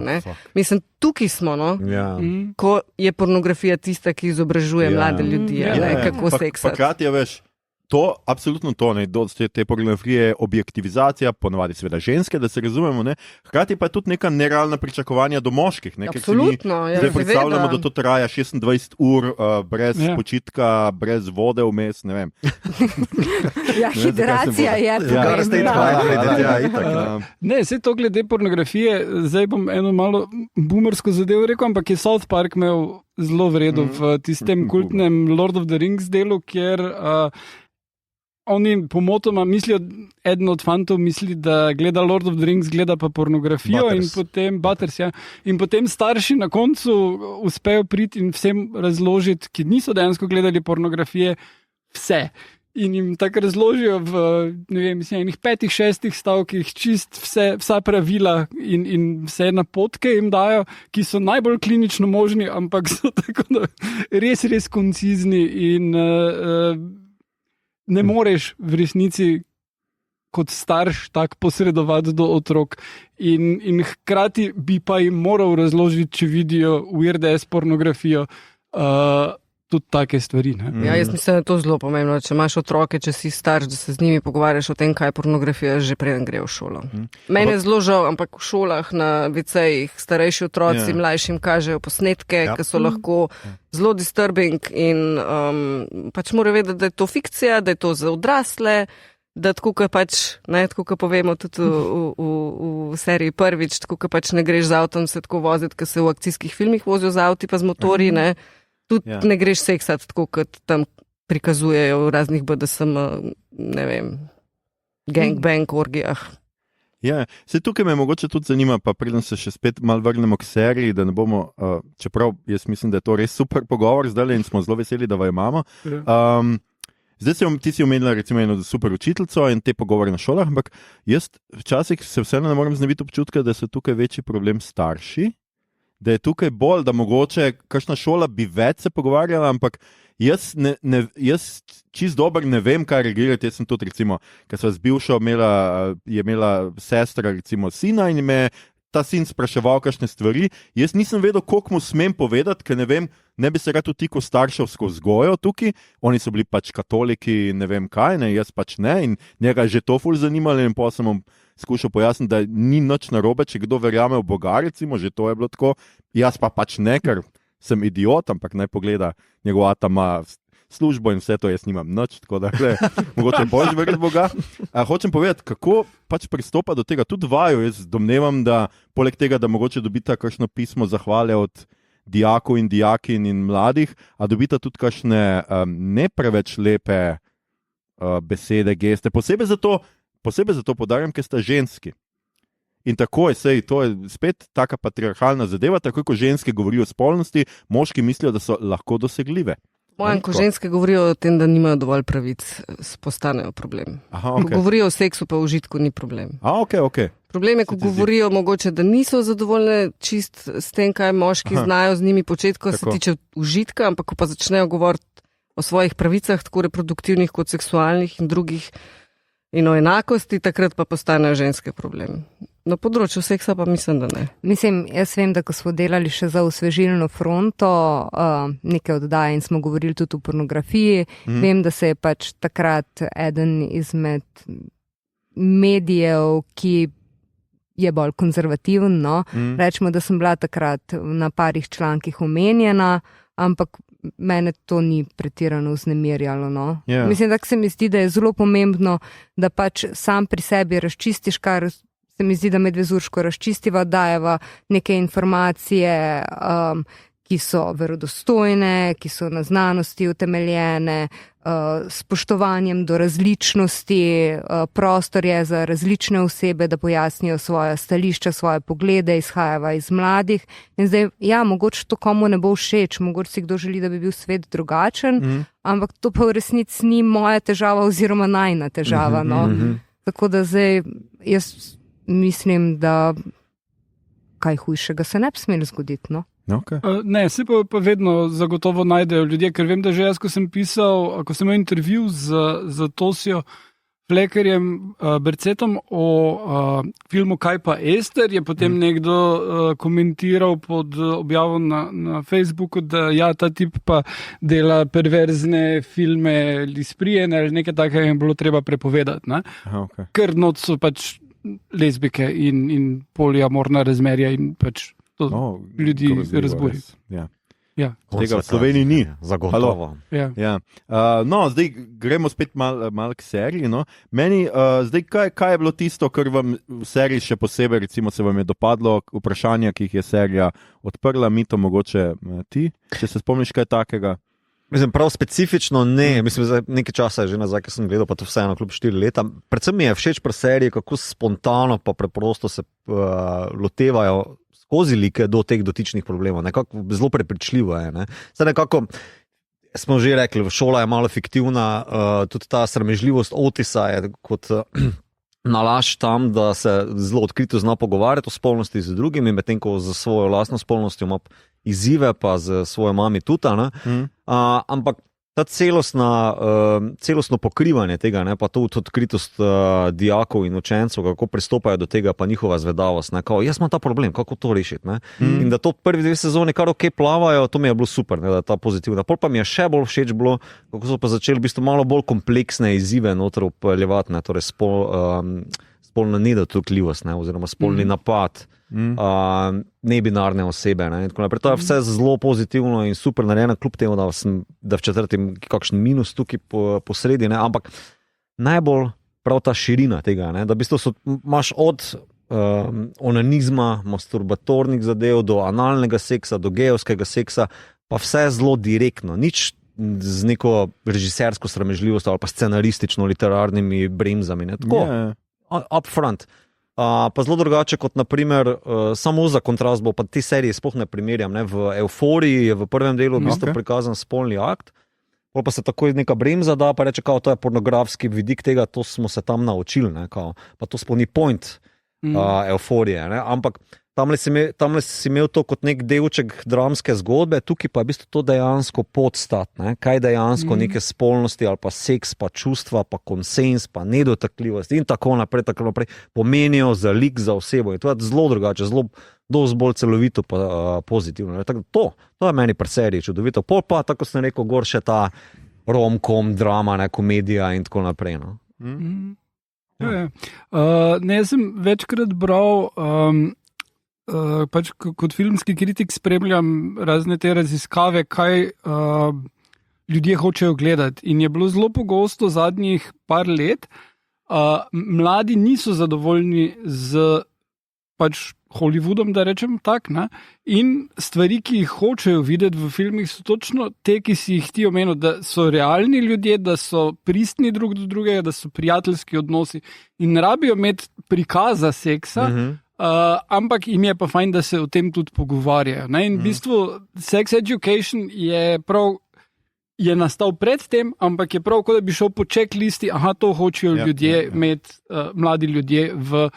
Mislim, tukaj smo, no? Ko je pornografija tista, ki izobražuje mlade ljudi, kako seksati. Pakrat je veš, to, absolutno to, ne, te pornografije je objektivizacija, ponovadi seveda ženske, da se razumemo, ne, hkrati pa je tudi neka nerealna pričakovanja do moških, ne, absolutno, zdaj predstavljamo, da to traja 26 ur, brez počitka, brez vode vmes, ne vem. Hidracija je Ne, vse to glede pornografije, zdaj bom eno malo boomersko zadevo rekel, ampak je South Park imel zelo v redu v tistem kultnem Lord of the Rings delu, kjer oni pomotoma mislijo, eden od fantov misli, da gleda Lord of the Rings, gleda pa pornografijo Butters. In potem starši na koncu uspejo priti in vsem razložiti, ki niso dejansko gledali pornografije, vse. In jim tako razložijo v, ne vem, enih 5-6 stavkih čist vsa pravila in vse napotke jim dajo, ki so najbolj klinično možni, ampak so tako res koncizni in ne moreš v resnici kot starš tak posredovati do otrok in hkrati bi pa jim moral razložiti, če vidijo weird ass pornografijo, tudi take stvari. Ne? Ja, jaz mislim, da je to zelo pomembno, če imaš otroke, če si starš, da se z njimi pogovarjaš o tem, kaj je pornografija, že preden gre v šolo. Mene je zelo žal, ampak v šolah na WC-jih starejši otroci mlajšim kažejo posnetke, ki so lahko zelo disturbing in pač morajo vedeti, da je to fikcija, da je to za odrasle, da tako, kot pač, ne, tako, kot povemo tudi v seriji prvič, tako, kot pač ne greš z avtom se tako voziti, kot se v akcijskih filmih vozijo z avti pa z motorji, ne. Tudi ne greš seksati tako, kot tam prikazujejo v raznih BDSM, ne vem, gangbang orgijah. Ja, se tukaj me mogoče tudi zanima, pa preden se še spet malo vrnemo k seriji, da ne bomo, čeprav jaz mislim, da je to res super pogovor zdaj in smo zelo veseli, da vas imamo. Zdaj ti si omenila recimo eno super učiteljico in te pogovore na šolah, ampak jaz včasih se vseeno ne morem znebiti občutka, da so tukaj večji problem starši, da je tukaj bolj, da mogoče kakšna šola bi več se pogovarjala, ampak jaz čist dober ne vem, kaj reagirati. Jaz sem tudi, recimo, ker sva z bivšo je imela sestra, recimo, sina in me ta sin spraševal kakšne stvari. Jaz nisem vedel, koliko mu smem povedati, ker ne vem, ne bi se rad vtikal starševsko vzgojo tukaj. Oni so bili pač katoliki, ne vem kaj, ne, jaz pač ne in njega je že to ful zanimalo in potem sem skušal pojasniti, da ni nič narobe, če kdo verjame v Boga, recimo, že to je bilo tako. Jaz pa pač ne, ker sem idiot, ampak naj pogleda njegov ata ima službo in vse to, jaz nimam nič, tako da mogoče boš verjeti Boga. Hočem povedati, kako pač pristopa do tega, tudi vaju, jaz domnevam, da poleg tega, da mogoče dobita kakšno pismo zahvale od dijakov in dijakin in mladih, a dobita tudi kakšne ne preveč lepe besede, geste, posebej zato podarjam, ker sta ženski. In tako je, to je spet taka patriarhalna zadeva, tako ko ženske govorijo o spolnosti, moški mislijo, da so lahko dosegljive. Ko ženske govorijo o tem, da nimajo dovolj pravic, postanejo problem. Aha, okay. Ko govorijo o seksu, pa o užitku ni problem. Okay. Problem je, ko govorijo mogoče, da niso zadovoljne čist s tem, kaj moški znajo z njimi početi, ko se tiče užitka, ampak ko pa začnejo govoriti o svojih pravicah, tako reproduktivnih kot seksualnih in drugih, in o enakosti, takrat pa postanejo ženske problem. Na področju seksa pa mislim, da ne. Mislim, jaz vem, da ko smo delali še za osvežilno fronto, nekaj oddaje in smo govorili tudi o pornografiji, vem, da se je pač takrat eden izmed medijev, ki je bolj konzervativen, rečemo, da sem bila takrat na parih člankih omenjena, ampak mene to ni pretirano vznemirjalo. Yeah. Mislim, da se mi zdi, da je zelo pomembno, da pač sam pri sebi razčistiš, kar se mi zdi, da medvezurško razčistiva, dajeva neke informacije, ki so verodostojne, ki so na znanosti utemeljene, spoštovanjem do različnosti, prostor je za različne osebe, da pojasnijo svoja stališča, svoje poglede, izhajava iz mladih. In zdaj, mogoče to komu ne bo všeč, mogoče si kdo želi, da bi bil svet drugačen, ampak to pa v resnici ni moja težava oziroma najna težava. Tako da zdaj, jaz mislim, da kaj hujšega se ne bi smelo zgoditi, Okay. Ne, se pa vedno zagotovo najdejo ljudje, ker vem, da že jaz, ko sem imel intervju z Tosijo Flekerjem Bercetom o filmu Kaj pa Ester, je potem nekdo komentiral pod objavo na Facebooku, da ta tip pa dela perverzne filme Lisprijene ali nekaj takega je bilo treba prepovedati. Okay. Ker not so pač lezbike in poliamorna razmerja in pač ljudi razburi. Ja. Tega v Sloveniji ni. Zagotovo. Zdaj gremo spet malo k seriji. Meni, zdaj, kaj je bilo tisto, kar vam v seriji še posebej, recimo, se vam je dopadlo, vprašanja, ki jih je serija odprla, Mito, mogoče ti, če se spomniš kaj takega? Mislim, prav specifično ne. Mislim, nekaj časa je že nazaj, ki sem gledal, pa to vseeno kljub 4 leta. Predvsem mi je všeč pri seriji, kako spontano pa preprosto se lotevajo skozi like do teh dotičnih problemov. Nekako zelo prepričljivo je. Zdaj nekako, smo že rekli, šola je malo fiktivna, tudi ta sramežljivost Otisa je kot nalašč tam, da se zelo odkrito zna pogovarjati o spolnosti z drugimi, medtem ko za svojo lastno spolnostjo ima izzive, pa z svojo mami tudi. Ampak ta celostno pokrivanje tega, pa tudi odkritost dijakov in učencev, kako pristopajo do tega, pa njihova zvedavost. Jaz imam ta problem, kako to rešiti. In da to prvi 2 sezoni kar ok plavajo, to mi je bilo super, da je ta pozitivna. Pol pa mi je še bolj všeč bilo, kako so pa začeli v bistvu malo bolj kompleksne izzive noter upeljevati, torej spolna nedotakljivost, oziroma spolni napad, nebinarne osebe. To je vse zelo pozitivno in super narejeno, kljub temu, da v 4. kakšen minus tukaj posredi, ampak najbolj prav ta širina tega, da v bistvu imaš od onanizma, masturbatornih zadev, do analnega seksa, do gejevskega seksa, pa vse zelo direktno, nič z neko režisersko sramežljivostjo ali pa scenaristično literarnimi bremzami. Tako, up front. Pa zelo drugače kot naprimer, samo za kontrast bo, pa te serije sploh ne primerjam, v Euforiji je v prvem delu v bistvu prikazan spolni akt, pa se takoj neka bremza da, pa reče, to je pornografski vidik tega, to smo se tam naučili, pa to spolni point Euforije, ampak tamle si imel to kot nek delček dramske zgodbe, tukaj pa je v bistvu to dejansko podstat, kaj dejansko neke spolnosti ali pa seks, pa čustva, pa konsens, pa nedotakljivost in tako naprej pomenijo za lik, za osebo. In to je zelo drugače, dosti bolj celovito pa pozitivno. To je meni pri seriji čudovito. Pol pa, tako sem rekel, gor še ta rom-com, drama, komedija in tako naprej. Jaz sem večkrat bral kot filmski kritik spremljam razne te raziskave, kaj ljudje hočejo gledati. In je bilo zelo pogosto zadnjih par let, mladi niso zadovoljni z pač Hollywoodom, da rečem tak, ne? In stvari, ki jih hočejo videti v filmih, so točno te, ki si jih ti omenil, da so realni ljudje, da so pristni drug do drugega, da so prijateljski odnosi in ne rabijo imeti prikaza seksa, ampak jim je pa fajn, da se o tem tudi pogovarjajo. Ne? In v bistvu Sex Education je nastal pred tem, ampak je prav, kot da bi šel po checklisti, to hočejo ljudje imeti, mladi ljudje v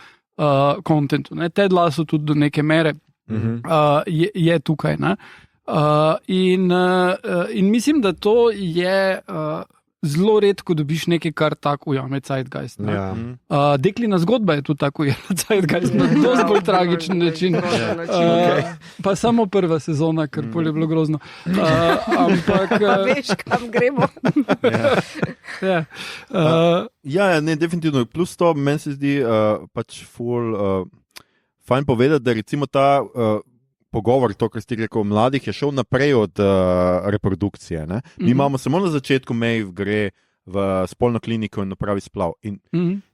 kontentu. Ted Lasso tudi do neke mere je tukaj. In mislim, da to je zelo redko dobiš nekaj, kar tako ujame Zeitgeist. Deklina zgodba je tudi tako ujela Zeitgeist na dosti bolj tragičen način. Pa samo prva sezona, ker pol je bilo grozno. Ampak veš, kam gremo. Ne, definitivno. Plus to, meni se zdi pač fajn povedati, da recimo ta pogovor, to, kar ste rekel, mladih, je šel naprej od reprodukcije. Ne? Mi imamo samo na začetku, Maeve gre v spolno kliniko in napravi splav. In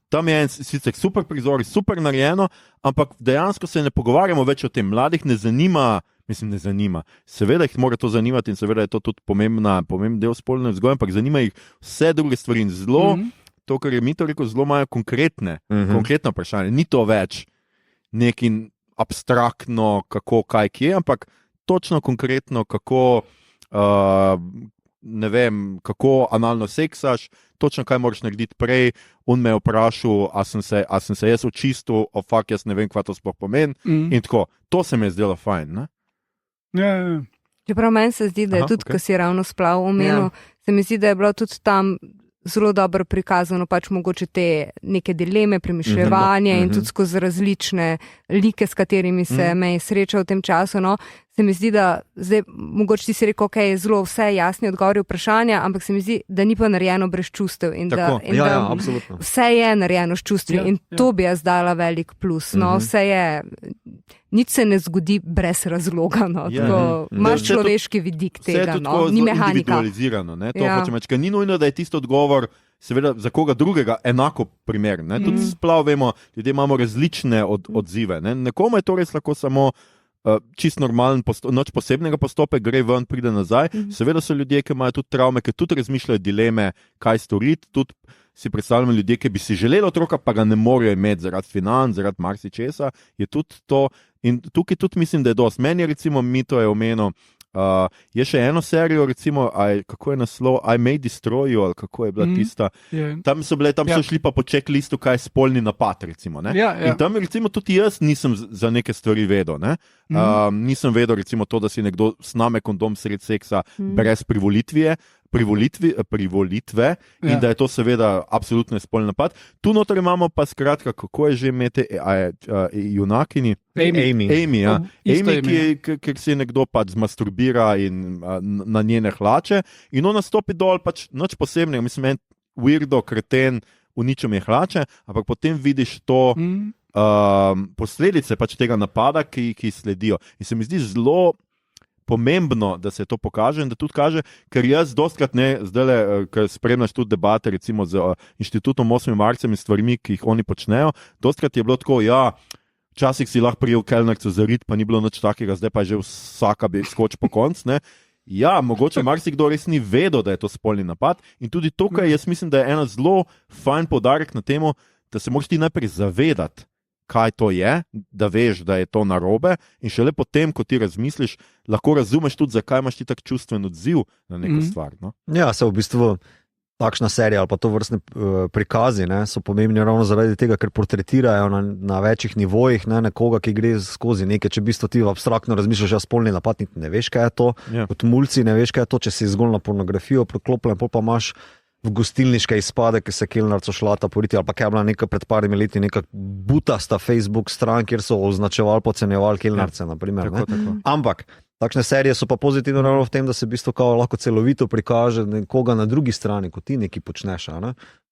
tam je sicer super prizor, super narejeno, ampak dejansko se ne pogovarjamo več o tem. Mladih ne zanima. Seveda jih mora to zanimati in seveda je to tudi pomemben del spolne vzgoje, ampak zanima jih vse druge stvari in zelo, to, kar je Mito rekel, zelo imajo konkretne vprašanje. Ni to več neki abstraktno, kako, kaj, kje, ampak točno konkretno, kako, ne vem, kako analno seksaš, točno kaj moraš narediti prej. On me je vprašal, a sem se jaz očistil, jaz ne vem, kva to sploh pomeni. In tako, to se mi je zdelo fajn, ne? Ja. Čeprav meni se zdi, da je tudi, ko si ravno splav omenil, se mi zdi, da je bilo tudi tam zelo dobro prikazano, pač mogoče te neke dileme, premišljevanje in tudi skozi različne like, s katerimi se me je srečal v tem času. No, se mi zdi, da zdaj, mogoče ti si rekel, ok, je zelo vse jasni odgovori vprašanja, ampak se mi zdi, da ni pa narejeno brez čustev in da vse je narejeno s čustvi in to bi jaz dala velik plus. No, vse je, nič se ne zgodi brez razloga. No, imaš človeški vidik tega, no, ni mehanika. Individualizirano, ne, to hočem reči, ker ni nujno, da je tisto odgovor seveda za koga drugega enako primeren. Ne? Tudi splav vemo, ljudje imamo različne odzive. Ne? Nekomu je to res lahko samo čist normalen, noč posebnega postopek, gre ven, pride nazaj. Seveda so ljudje, ki imajo tudi travme, ki tudi razmišljajo dileme, kaj storiti. Tudi si predstavljamo ljudje, ki bi si želeli otroka, pa ga ne morejo imeti zaradi financ, zaradi marsičesa. Je tudi to. In tukaj tudi mislim, da je dosti. Meni je recimo Mito je omenil, je še eno serijo, recimo, kako je naslov, I May Destroy You, ali kako je bila tista. Tam so šli pa po checklistu, kaj je spolni napad, recimo. Ne? In tam recimo tudi jaz nisem za neke stvari vedel. Ne? Nisem vedel recimo to, da si nekdo sname kondom sred seksa brez privolitve in da je to seveda absolutno spolni napad. Tu noter imamo pa skratka, kako je že imete junakini? Amy, ja. Amy, ker si nekdo pač zmasturbira in na njene hlače in ona stopi dol, pač nič posebnega, mislim, en weirdo, kreten, uničil mi je hlače, ampak potem vidiš to posledice pač tega napada, ki sledijo. In se mi zdi zelo pomembno, da se to pokaže in da tudi kaže, ker jaz dostkrat ne, zdajle, ker spremljaš tudi debate recimo z inštitutom 8. marcem in stvarmi, ki jih oni počnejo, dostkrat je bilo tako, včasih si lahko prijel kelnercu za rit, pa ni bilo nič takega, zdaj pa je že vsaka bi skoč po konc, ne. Ja, mogoče marsikdo res ni vedel, da je to spolni napad in tudi tukaj jaz mislim, da je ena zelo fajn poudarek na temu, da se moraš ti najprej zavedati, kaj to je, da veš, da je to narobe in šele potem, ko ti razmisliš, lahko razumeš tudi, zakaj imaš ti tak čustven odziv na neko stvar. No? Ja, se v bistvu takšna serija ali pa to vrstne prikazi so pomembni ravno zaradi tega, ker portretirajo na večjih nivojih nekoga, ki gre skozi nekaj, če v bistvu ti abstraktno razmišljaš, spolni napad, ne veš, kaj je to, kot mulci ne veš, kaj je to, če si zgolj na pornografijo priklopljen, pol pa imaš v gostilniške izpade, ki se kelnarco šlata poriti, ali pa kaj je bila neka pred parimi leti neka butasta Facebook stran, kjer so označevali, podcenjevali kelnarce, naprimer. Tako. Ampak takšne serije so pa pozitivno ravno v tem, da se v bistvu lahko celovito prikaže nekoga na drugi strani, ko ti nekaj počneš,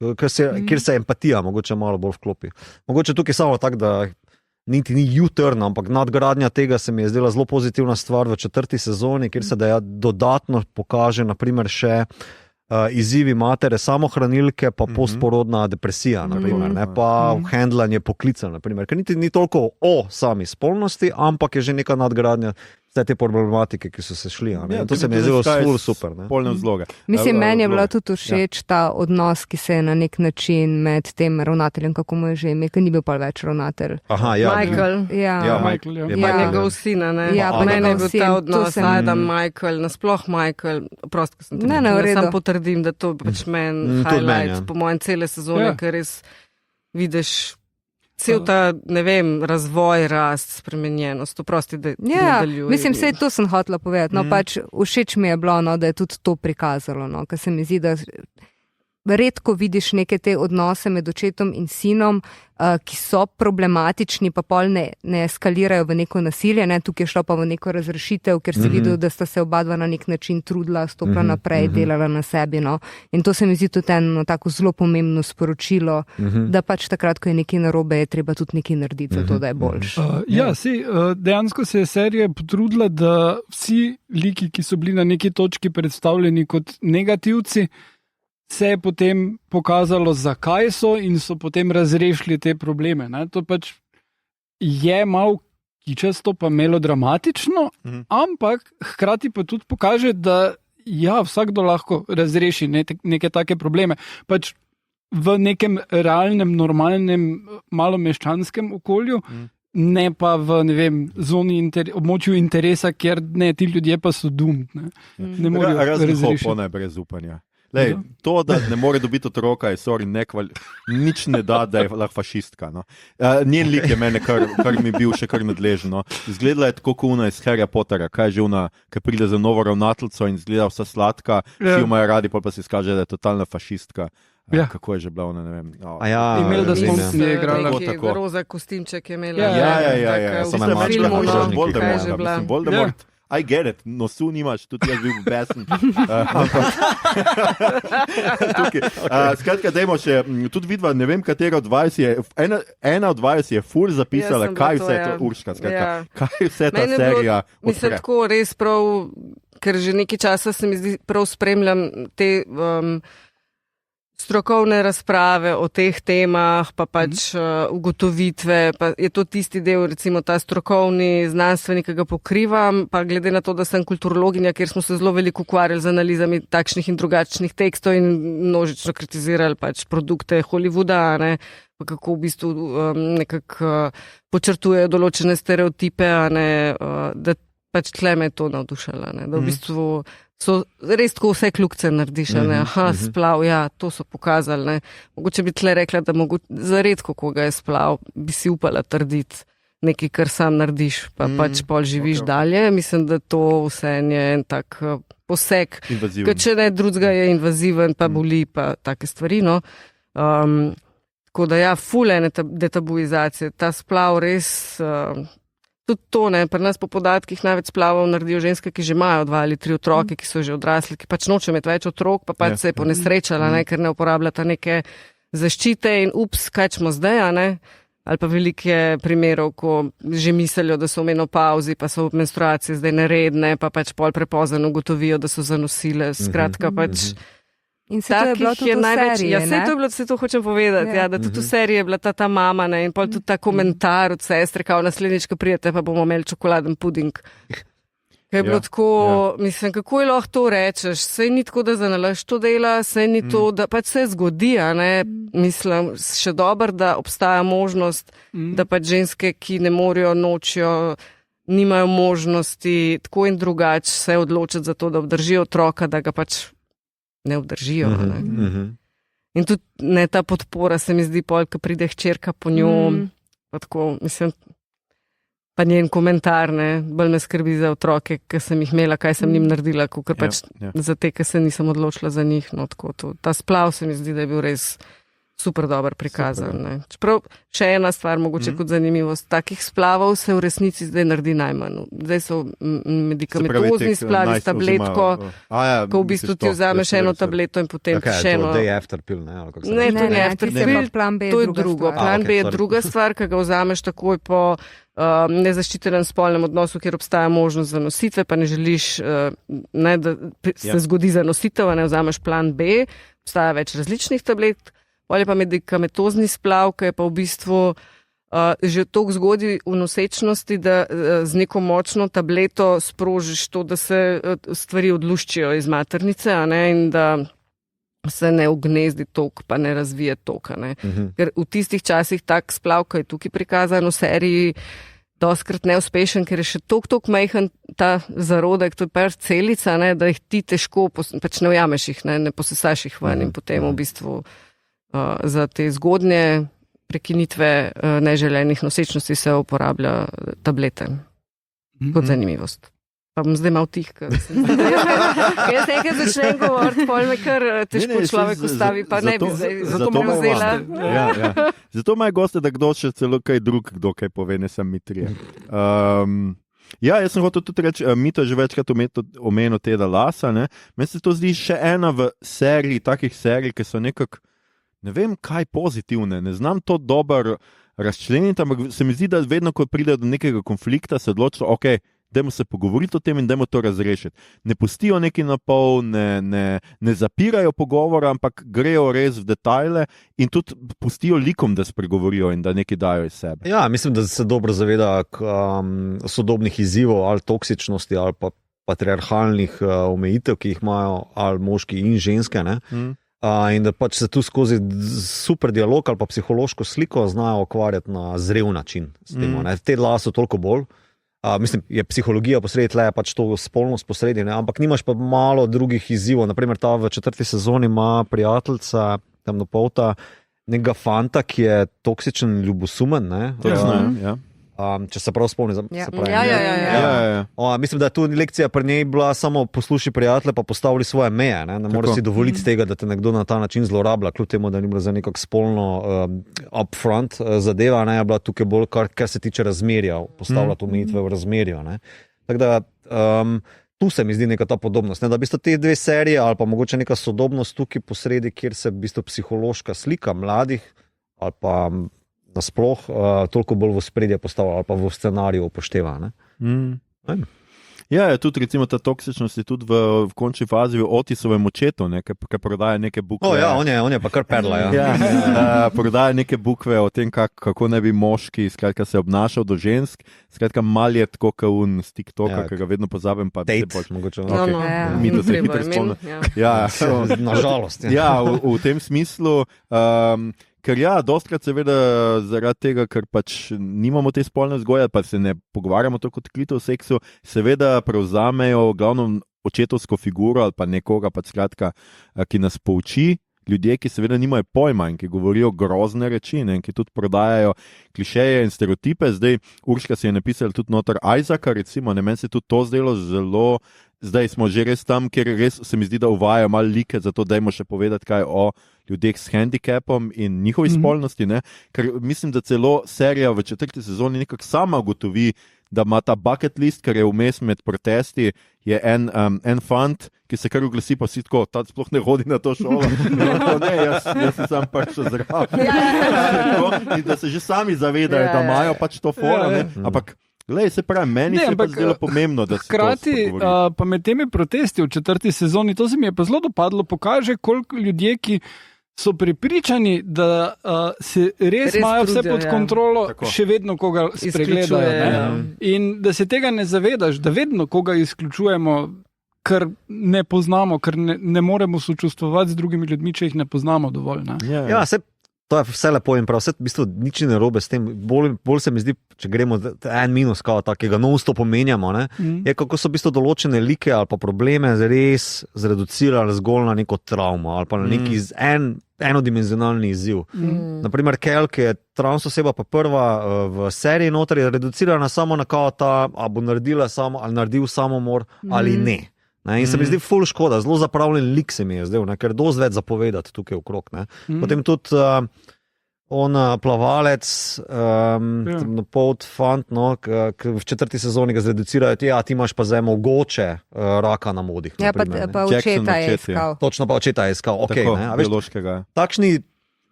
kjer se empatija mogoče malo bolj vklopi. Mogoče tukaj samo tako, da niti ni U-turn, ampak nadgradnja tega se mi je zdela zelo pozitivna stvar v 4. sezoni, kjer se da dodatno pokaže naprimer še izzivi matere samohranilke, pa postporodna depresija, naprimer, ne, pa handlanje poklica, naprimer, ker niti ni toliko o sami spolnosti, ampak je že neka nadgradnja vse te problematike, ki so se šli. Ja, to se mi je zelo super. Polne vzloge. Mislim, meni je bilo tudi všeč ta odnos, ki se je na nek način med tem ravnateljem, kako mu je že ime, ker ni bil pa več ravnatelj. Aha, ja. Michael. Michael, ja. Pa njegov sina, ne? Ja, pa meni je njegov bil sin, ta to odnos, sem- Adam, Michael, nasploh Michael, prosto, ko sem Ne, v redu. sam potrdim, da to pač meni tudi meni, highlight, ja. po mojem cele sezone, Ja. ker res vidiš cel ta, ne vem, razvoj, rast, spremenjenost, to prosti, da Ja, nadaljuje. mislim, vse to sem hotela povedati. No, pač všeč mi je bilo, no, da je tudi to prikazalo, no, ker se mi zdi, da redko vidiš neke te odnose med očetom in sinom, ki so problematični, pa pol ne eskalirajo v neko nasilje. Ne? Tukaj je šlo pa v neko razrešitev, ker si videl, da sta se oba dva na nek način trudila, stopila naprej, delala na sebi. No? In to se mi zdi tudi eno tako zelo pomembno sporočilo, da pač takrat, ko je nekaj narobe, je treba tudi nekaj narediti za to, da je boljše. Dejansko se je serija potrudila, da vsi liki, ki so bili na neki točki predstavljeni kot negativci, se je potem pokazalo, zakaj so in so potem razrešili te probleme. Ne? To pač je malo kičasto pa melodramatično, ampak hkrati pa tudi pokaže, da ja, vsakdo lahko razreši neke take probleme. Pač v nekem realnem, normalnem, malomeščanskem okolju, ne pa v, ne vem, zoni območju interesa, kjer ne, ti ljudje pa so dum. Ne morejo Razen razrešiti. Hopona je brez upanja. Lej, to, da ne more dobiti otroka, je nič ne da, da je lahko fašistka. No. Njen lik je mene, kar mi bil še kar nadležen. No. Izgledala je tako kot ona iz Harryja Pottera, kaj je že ona, ki pride za novo ravnateljico in izgleda vsa sladka, vsi jo imajo radi, pa se izkaže, da je totalna fašistka. Ja. Kako je že bila ona, ne vem. Imelda Sponson je igrala. Tako. Roza kostimček je imela. Ja. v Samo filmu, mačka, no, Voldemort, kaj je že bila. Mislim, Voldemort. I get it, nosu nimaš, tudi jaz bil besen. Skratka, dajmo še, tudi vidva, ne vem, katera od vas je, ena od vas je ful zapisala, Jaz sem kaj bila vse je to, to, Urška, skratka, Ja. kaj vse ta Meni je bilo- serija Mislim, odpre. tako res prav, ker že nekaj časa se mi zdi, prav spremljam te strokovne razprave o teh temah, pa pač ugotovitve, pa je to tisti del, recimo ta strokovni znanstveni, ki ga pokrivam, pa glede na to, da sem kulturologinja, kjer smo se zelo veliko ukvarjali z analizami takšnih in drugačnih tekstov in množično kritizirali pač produkte Hollywooda, ne, pa kako v bistvu nekako počrtujejo določene stereotipe, a ne, da pač tle me je to navdušalo, ne, da v bistvu so res tako vse kljukce narediš, ne, aha, splav, ja, to so pokazali, ne. Mogoče bi tle rekla, da za redko koga je splav, bi si upala trditi nekaj, kar sam narediš, pa pač pol živiš dalje. Mislim, da to vse je en tak poseg, Invaziven. ker če ne drugega je invaziven, pa boli, pa take stvari, no. Tako da ja, ful ene detabuizacije, ta splav res, tudi to, ne, pri nas po podatkih največ splavov naredijo ženske, ki že imajo 2 ali 3 otroke, ki so že odrasli, ki pač noče imeti več otrok, pa pač se je ponesrečala, ne, ker ne uporabljata neke zaščite in ups, kaj smo zdaj, a ne. Ali pa veliko je primerov, ko že mislijo, da so v menopauzi, pa so v menstruaciji zdaj neredne, pa pač pol prepozno ugotovijo, da so zanosile. Skratka, pač In se to je bilo tudi v seriji, ja, sej to je bilo, se to hočem povedati, ja, da tudi v seriji je bila ta mama, ne, in pol tudi ta komentar od sestre, kao naslednjič, ko prijete, pa bomo imeli čokoladen puding. Kaj je bilo tako, mislim, kako je lahko to rečeš, sej ni tako, da zanalaš to dela, sej ni to, da pač se zgodi, a ne, mislim, še dobro, da obstaja možnost, da pač ženske, ki ne morejo, nočijo, nimajo možnosti tako in drugače se odločiti za to, da obdržijo otroka, da ga pač ne obdržijo. Ne. In tudi ne ta podpora se mi zdi pol, ko pride hčerka po njo, pa tako, mislim, pa njen komentar, ne, bolj me skrbi za otroke, ki sem jih imela, kaj sem njim naredila, ker pač za te, ki se nisem odločila za njih, no, tako to. Ta splav se mi zdi, da je bil res super dobro prikazan. Čeprav še ena stvar, mogoče kot zanimivost, takih splavov se v resnici zdaj naredi najmanj. Zdaj so medikamentozni splavi s tabletko, ko v bistvu ti vzameš eno tableto in potem še eno. To je after pill, ne? Ne, to ni after pill, to je drugo. Plan B je druga stvar, ki ga vzameš takoj po nezaščitenem spolnem odnosu, kjer obstaja možnost zanositve, pa ne želiš, da se zgodi zanositev, ne vzameš plan B, obstaja več različnih tablet. Ali pa medikamentozni splav, ki je pa v bistvu že toliko zgodaj v nosečnosti, da z neko močno tableto sprožiš to, da se stvari odluščijo iz maternice, in da se ne ugnezdi tok, pa ne razvije toka. Ker v tistih časih tak splav, ki je tukaj prikazan v seriji, doskrat neuspešen, ker je še toliko majhen ta zarodek, to je par celica, da jih ti težko, pač ne ujameš jih, ne posesaš jih ven in potem v bistvu za te zgodnje prekinitve neželenih nosečnosti se uporablja tablete. Kot zanimivost. Pa bom zdaj mal tih, ker jaz nekaj začnem govoriti, pol me kar težko človek ustavi, pa ne bi zdaj, zato bom vzela. Zato imajo goste, da kdo še celo kaj drug, kdo kaj pove, ne sam mi trije. Jaz sem hotel tudi reči, Mito že večkrat omenil Teda Lassa, meni se to zdi še ena v seriji, takih serij, ki so nekako, ne vem kaj pozitivne, ne znam to dobro razčleniti, ampak se mi zdi, da vedno, ko pride do nekega konflikta, se odločijo, dajmo se pogovoriti o tem in dajmo to razrešiti. Ne pustijo neki napol, ne zapirajo pogovora, ampak grejo res v detajle in tudi pustijo likom, da spregovorijo in da nekaj dajo iz sebe. Ja, mislim, da se dobro zaveda sodobnih izzivov ali toksičnosti ali pa patriarhalnih omejitev, ki jih imajo ali moški in ženske, in da pač se tu skozi super dialog ali pa psihološko sliko znajo ukvarjati na zrel način s tem. Te Lasso toliko bolj. Mislim, je psihologija posredi tle, pač to spolnost posredi, ampak nimaš pa malo drugih izzivov. Naprimer, ta v 4. sezoni ima prijateljica, temnopolta, nekega fanta, ki je toksičen in ljubosumen. Če se prav spomnim. Mislim, da je tu lekcija pri njej bila samo posluši prijatelje, pa postavili svoje meje. Ne moreš si dovoliti tega, da te nekdo na ta način zlorablja, kljub temu, da ni bilo za nekako spolno upfront zadeva, je bila tukaj bolj, kar se tiče razmerja, postavljati omejitve v razmerju. Tako da tu se mi zdi neka ta podobnost, da v bistvu te dve serije ali pa mogoče neka sodobnost tukaj posredi, kjer se v bistvu psihološka slika mladih ali pa nasploh toliko bolj v spredje postavlja ali pa v scenariju upošteva. Ja, tudi recimo ta toksičnost je tudi v končni fazi v Otisovem očetu, ki prodaja neke bukve. On je pa kar perla. Prodaja neke bukve o tem, kako ne bi moški skratka se obnašal do žensk. Skratka, mal je tako kaun z TikToka, ki ga vedno pozabim. Date, mogoče. Mi to se hitro spomnim. Nažalost. Ja, v tem smislu. Ker dostkrat seveda zaradi tega, ker pač nimamo te spolne vzgoje, pa se ne pogovarjamo tako odkrito o seksu, seveda prevzamejo glavno očetovsko figuro ali pa nekoga, pač skratka, ki nas pouči, ljudje, ki seveda nimajo pojma in ki govorijo grozne reči in ki tudi prodajajo klišeje in stereotipe. Zdaj, Urška si je napisala tudi noter Isaaca, recimo, meni se tudi to zdelo zelo. Zdaj smo že res tam, kjer res se mi zdi, da uvajajo malo like, zato dajmo še povedati kaj o ljudeh s handicapom in njihovi spolnosti, ker mislim, da celo serija v 4. sezoni nekako sama ugotovi, da ima ta bucket list, ker je vmes med protesti, je en fant, ki se kar oglasi, pa si tako, ta sploh ne hodi na to šolo. Ne, jaz sem sam pač zraven. In da se že sami zavedajo, da imajo pač to foro, ampak glej, se pravi, meni se pa zelo pomembno, da se hkrati, pa med temi protesti v 4. sezoni, to se mi je pa zelo dopadlo, pokaže, koliko ljudje, ki so prepričani, da se res imajo vse pod kontrolo, še vedno koga spregledajo. In da se tega ne zavedaš, da vedno koga izključujemo, ker ne poznamo, ker ne moremo sočustvovati z drugimi ljudmi, če jih ne poznamo dovolj. Ja, to je vse lepo in prav, vse v bistvu nič ne narobe s tem, bolj se mi zdi, če gremo en minus, kao takega non-stop omenjamo, je kako so v bistvu določene like ali pa probleme res zreducirali zgolj na neko travmo ali pa na neki enodimenzionalni izziv. Naprimer, Kel, ki je trans oseba pa prva v seriji noter, je reducirana samo na kao ta, a bo naredila samo, ali naredil samomor ali ne. Ne? In se mi zdi ful škoda, zelo zapravljen lik se mi je zdel, ne? Ker dosti več zapovedati tukaj okrog. Ne? Potem tudi on plavalec, polt fant, no, v 4. sezoni ga zreducirajo, ti imaš pa zdaj mogoče raka na modih. Ja, pa očeta je iskal. Točno, pa očeta je iskal, okay, Tako, ne? A veš, biološkega. takšni,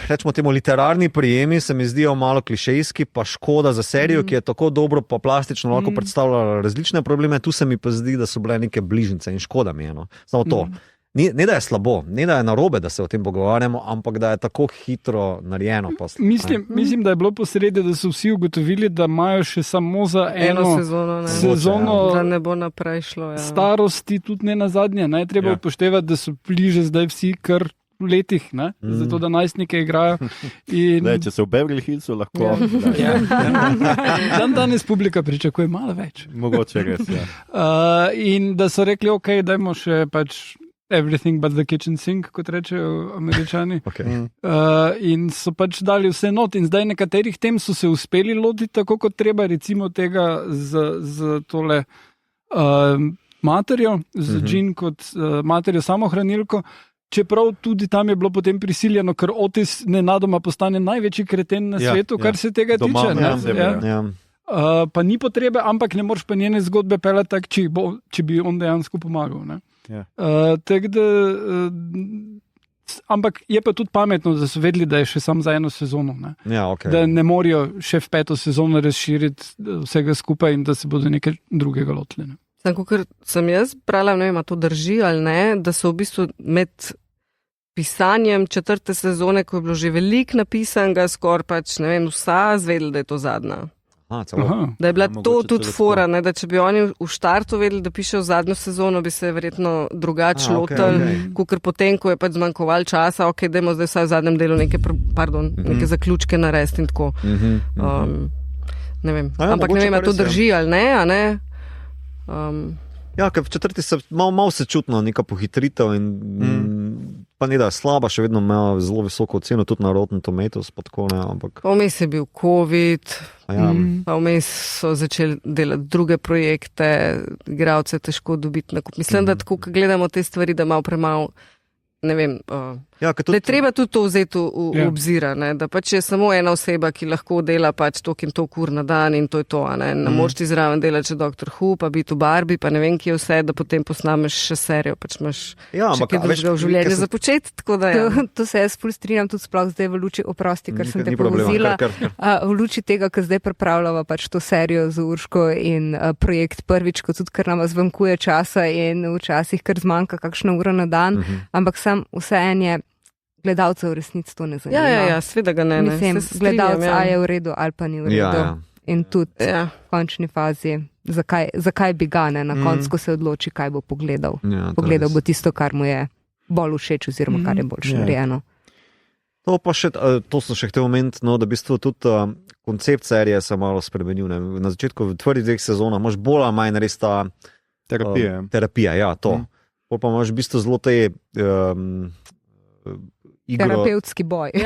rečemo temu, literarni prijemi se mi zdijo malo klišejski, pa škoda za serijo, ki je tako dobro pa plastično lahko predstavljala različne probleme, tu se mi pa zdi, da so bile neke bližnjice in škoda mi je. No. Samo to. Ne da je slabo, ne da je narobe, da se o tem pogovarjamo, ampak da je tako hitro narejeno. Mislim, da je bilo posredi, da so vsi ugotovili, da imajo še samo za eno sezono da ne bo naprej šlo. Ja. Starosti, tudi ne na zadnje. Ne? Treba upoštevati, da so bliže zdaj vsi kar v letih, zato da najstnike igrajo. In... Daj, če se v Beverly Hillsu lahko. Danes publika pričakuje malo več. Mogoče res, ja. In da so rekli, ok, dajmo še pač everything but the kitchen sink, kot rečejo Američani. Okay. In so pač dali vse not. In zdaj nekaterih tem so se uspeli lotiti tako, kot treba, recimo tega z tole materjo, z Jean kot materjo samohranilko. Čeprav tudi tam je bilo potem prisiljeno, ker Otis nenadoma postane največji kreten na svetu, kar se tega tiče. Pa ni potrebe, ampak ne moreš pa njene zgodbe pelati tak, če bi on dejansko pomagal. Ne? Ampak je pa tudi pametno, da so vedeli, da je še sam za eno sezono. Ne? Da ne morajo še v 5. sezono razširiti vsega skupaj in da se bodo nekaj drugega lotili. Ne? Tako, ker sem jaz brala, ne vem, a to drži ali ne, da so v bistvu med pisanjem 4. sezone, ko je bilo že veliko napisanega, skoraj pač, ne vem, vsa zvedela, da je to zadnja. Da je bila to tudi fora, ne, da če bi oni v štartu vedeli, da pišejo zadnjo sezono, bi se verjetno drugače lotili, ker potem, ko je pač zmanjkoval časa, ok, dajmo zdaj vsaj v zadnjem delu neke zaključke narediti in tako. Ne vem, ampak ne vem, a to drži ali ne, a ne? Ker v 4. se malo se čutno neka pohitritev in pa ne da je slaba, še vedno ima zelo visoko oceno, tudi na Rotten Tomatoes, pa tako ne, ampak... Vmes je bil COVID, pa vmes so začeli delati druge projekte, igralce težko dobiti nakup. Mislim, da tako, ko gledamo te stvari, da malo premalo, ne vem, da je treba tudi to vzeti v obzira, ne? Da pač je samo ena oseba, ki lahko dela pač toliko in toliko ur na dan in to je to, ne moreš ti zraven delati še Dr. Who, pa biti v Barbie, pa ne vem, kje vse, da potem posnameš še serijo, pač imaš še kaj drugega v življenju za početi, tako da To se jaz ful strinjam tudi sploh zdaj v luči oprosti, ker sem te povozila, v luči tega, ker zdaj pripravljava pač to serijo z Urško in projekt prvič, ko tudi kar nama zvankuje časa in včasih kar zmanjka kakšna ura na dan, ampak sam vseeno je gledalcev v resnici to ne zanima. Ja, sveda ga ne. Mislim, gledalec, a je v redu ali pa ni v redu. In tudi v končni fazi, zakaj bi ga ne, na koncu, ko se odloči, kaj bo pogledal. Pogledal bo tisto, kar mu je bolj všeč oziroma kar je bolj narejeno. To sem še hotel omeniti, no, da v bistvu tudi koncept serije se malo spremenil. Ne. Na začetku v prvih 2 sezonah imaš bolj ali manj res ta terapija, ja, to. Pol pa imaš v bistvu zelo te terapevtski boj. V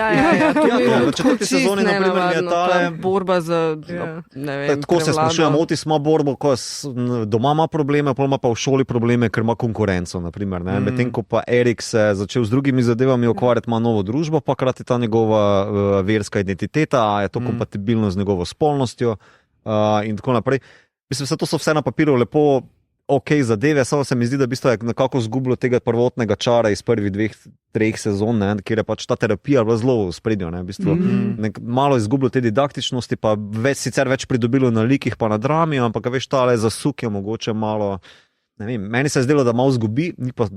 4. sezoni naprimer je ta borba za ne vem, tako se sprašujem, Otis ima borbo, ko doma ima probleme, pol ima pa v šoli probleme, ker ima konkurenco, naprimer, ne. Medtem ko pa Erik se začel z drugimi zadevami ukvarjati, ima novo družbo, pa krati ta njegova verska identiteta, a je to kompatibilno z njegovo spolnostjo in tako naprej. Mislim, to so vse na papirju lepo zadeve, samo se mi zdi, da v bistvu je nekako zgubilo tega prvotnega čara iz prvih 2-3 sezon, ne, kjer je pač ta terapija bila zelo v spredju, ne, v bistvu malo izgubilo te didaktičnosti, pa sicer več pridobilo na likih pa na drami, ampak veš, tale zasuk je mogoče malo, ne vem, meni se je zdelo, da malo zgubi, ni pa...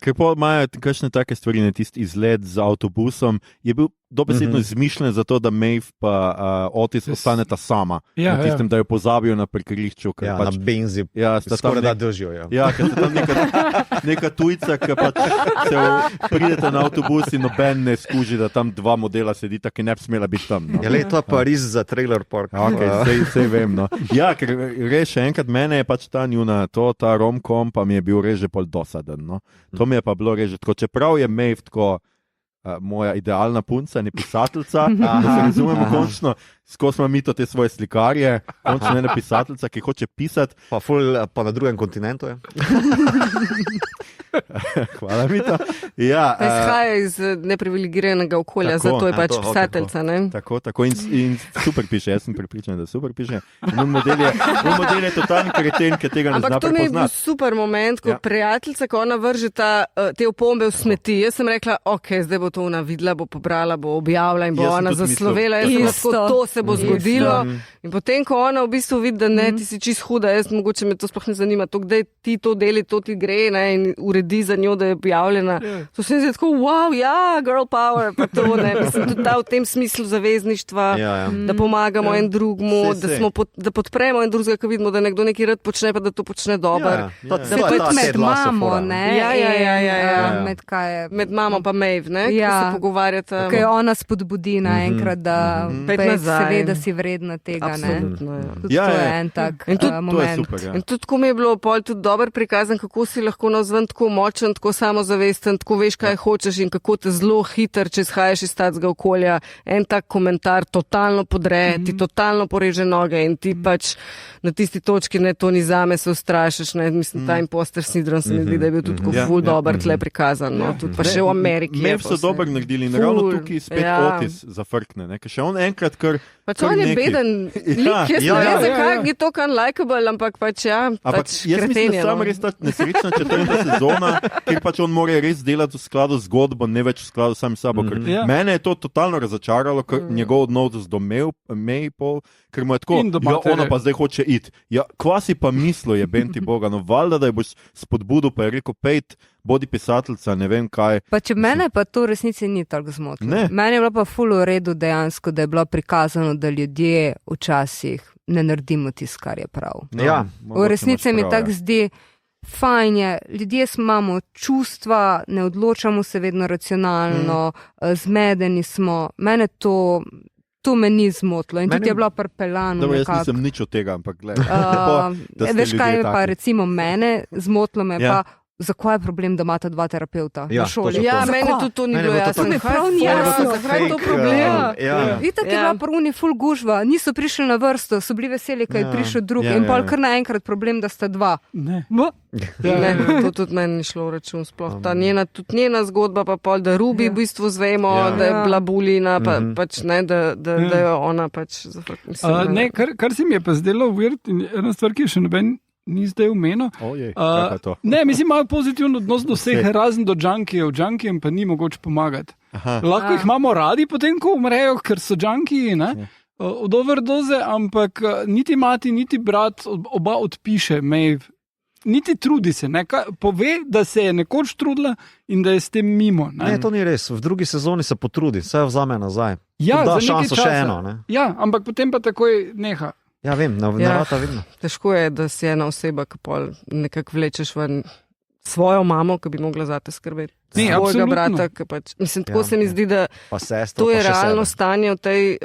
ker pa imajo kakšne take stvari, ne, tisti izlet z avtobusom, je bil dobesedno izmišljen za to, da Maeve pa Otis ostaneta sama. Na tistem, da jo pozabijo na parkirišču. Na benzi. Skoraj da držijo. Ker sta tam neka tujca, ki pač se pridete na avtobus in noben ne skuži, da tam 2 modela sedita, ki ne bi smela biti tam. No. Je to pa res za trailer park. Sej vem, no. Ker res še enkrat mene je pač ta njuna, ta rom-com pa mi je bil res že pol dosaden, no. To mi je pa bilo res že tako, čeprav je Maeve tako moja idealna punca, ne pisateljica, da se razumemo končno, skozi ima mito te svoje slikarje, končno ne pisateljica, ki hoče pisati. Pa na drugem kontinentu je. Hvala, Mito. Ja, izhaja iz neprivilegiranega okolja, tako, zato je pač pisateljica. Tako in super piše, jaz sem prepričan, da super piše. In model je totalni kreten, ki tega ne zna prepoznati. Ampak to mi je bil super moment, ko prijateljica, ko ona vrže te opombe v smeti. Jaz sem rekla, ok, zdaj bo to ona videla, bo pobrala, bo objavila in bo ona zaslovela. To se bo zgodilo. In potem, ko ona v bistvu vidi, da ne, ti si čist huda, jaz mogoče me to sploh ne zanima, to kdaj ti to deli, to ti gre, ne, in uredi za njo, da je objavljena. To se mi zdi tako, wow, ja, girl power, pa to, ne, mislim, tudi v tem smislu zavezništva, da pomagamo en drugmu, da podpremo en drugega, ko vidimo, da nekdo nekaj rad počne, pa da to počne dobro. Tudi med mamo, ne? Med mamo pa Maeve, ne, ki se pogovarjata. Kaj ona spodbudi naenkrat, da seveda si vredna tega. Absolutno, tudi to je en tak moment. In tudi, ko mi je bilo pol tudi dobro prikazan, kako si lahko navzven tako močen, tako samozavesten, tako veš, kaj hočeš in kako te zelo hiter, če izhajaš iz takega okolja, en tak komentar totalno podre, ti totalno poreže noge in ti pač na tisti točki, ne, to ni zame, se ustrašiš, ne, mislim, ta imposter sindrom se mi zdi, da je bil tudi tako ful dober tle prikazan, no, tudi pa še v Ameriki. Mev so dobro naredili in ravno tukaj spet Otis zafrkne, ne, ker še on enkrat kar pač on je beden lik, jaz ne vem, zakaj je to kan likeable, ampak pač pač jaz mislim, da sam res ta nesrečna 4. sezona, ker pač on mora res delati v skladu z zgodbo, ne več v skladu sam s sabo, ker mene je to totalno razočaralo, njegov odnos do Maple, ker mu je tako, ona pa zdaj hoče iti. Ja, kva si pa mislil je, benti Boga, no valjda, da je boš spodbudil, pa je rekel, pejt, bodi pisateljica, ne vem kaj. Pa če mene pa to v resnici ni tako zmotilo. Meni je bilo pa ful v redu dejansko, da je bilo prikazano, da ljudje včasih ne naredimo tisto, kar je prav. V resnici mi tako zdi, fajn je, ljudje imamo čustva, ne odločamo se vedno racionalno, zmedeni smo. Mene to me ni zmotilo in tudi je bilo pripeljano. Dobro, jaz nisem nič od tega, ampak gledaj. Veš kaj je pa recimo mene zmotilo me pa, zakaj je problem, da imata dva terapeuta v šoli? Ja, meni tudi to ni bilo jasno. Zakaj je to problem? Itak je bila prvuni ful gužva, niso prišli na vrsto, so bili veseli, kaj je prišel drug in pol kar naenkrat problem, da sta dva. Ne, to tudi meni ni šlo v račun sploh. Tudi njena zgodba pa pol, da Ruby v bistvu zvemo, da je bila bulina, pač ne, da je ona pač ne, kar se mi je pa zdelo weird in ena stvar, ki je še noben ni zdaj omenil. Ne, mislim, imajo pozitiven odnos do vseh, razen do junkijev. Junkijem pa ni mogoče pomagati. Lahko jih imamo radi potem, ko umrejo, ker so junkiji, od overdoze, ampak niti mati, niti brat, oba odpiše, Maeve. Niti trudi se, pove, da se je nekoč trudila in da je s tem mimo. Ne, to ni res. V drugi sezoni se potrudi, vse vzame nazaj. Ja, da šanso še eno. Ja, ampak potem pa takoj neha. Ja, vem, narata vedno. Težko je, da si ena oseba, ki pol nekako vlečeš ven svojo mamo, ki bi mogla zate skrbeti. Svojega brata, ki pač, mislim, tako se mi zdi, da to je realno stanje v tej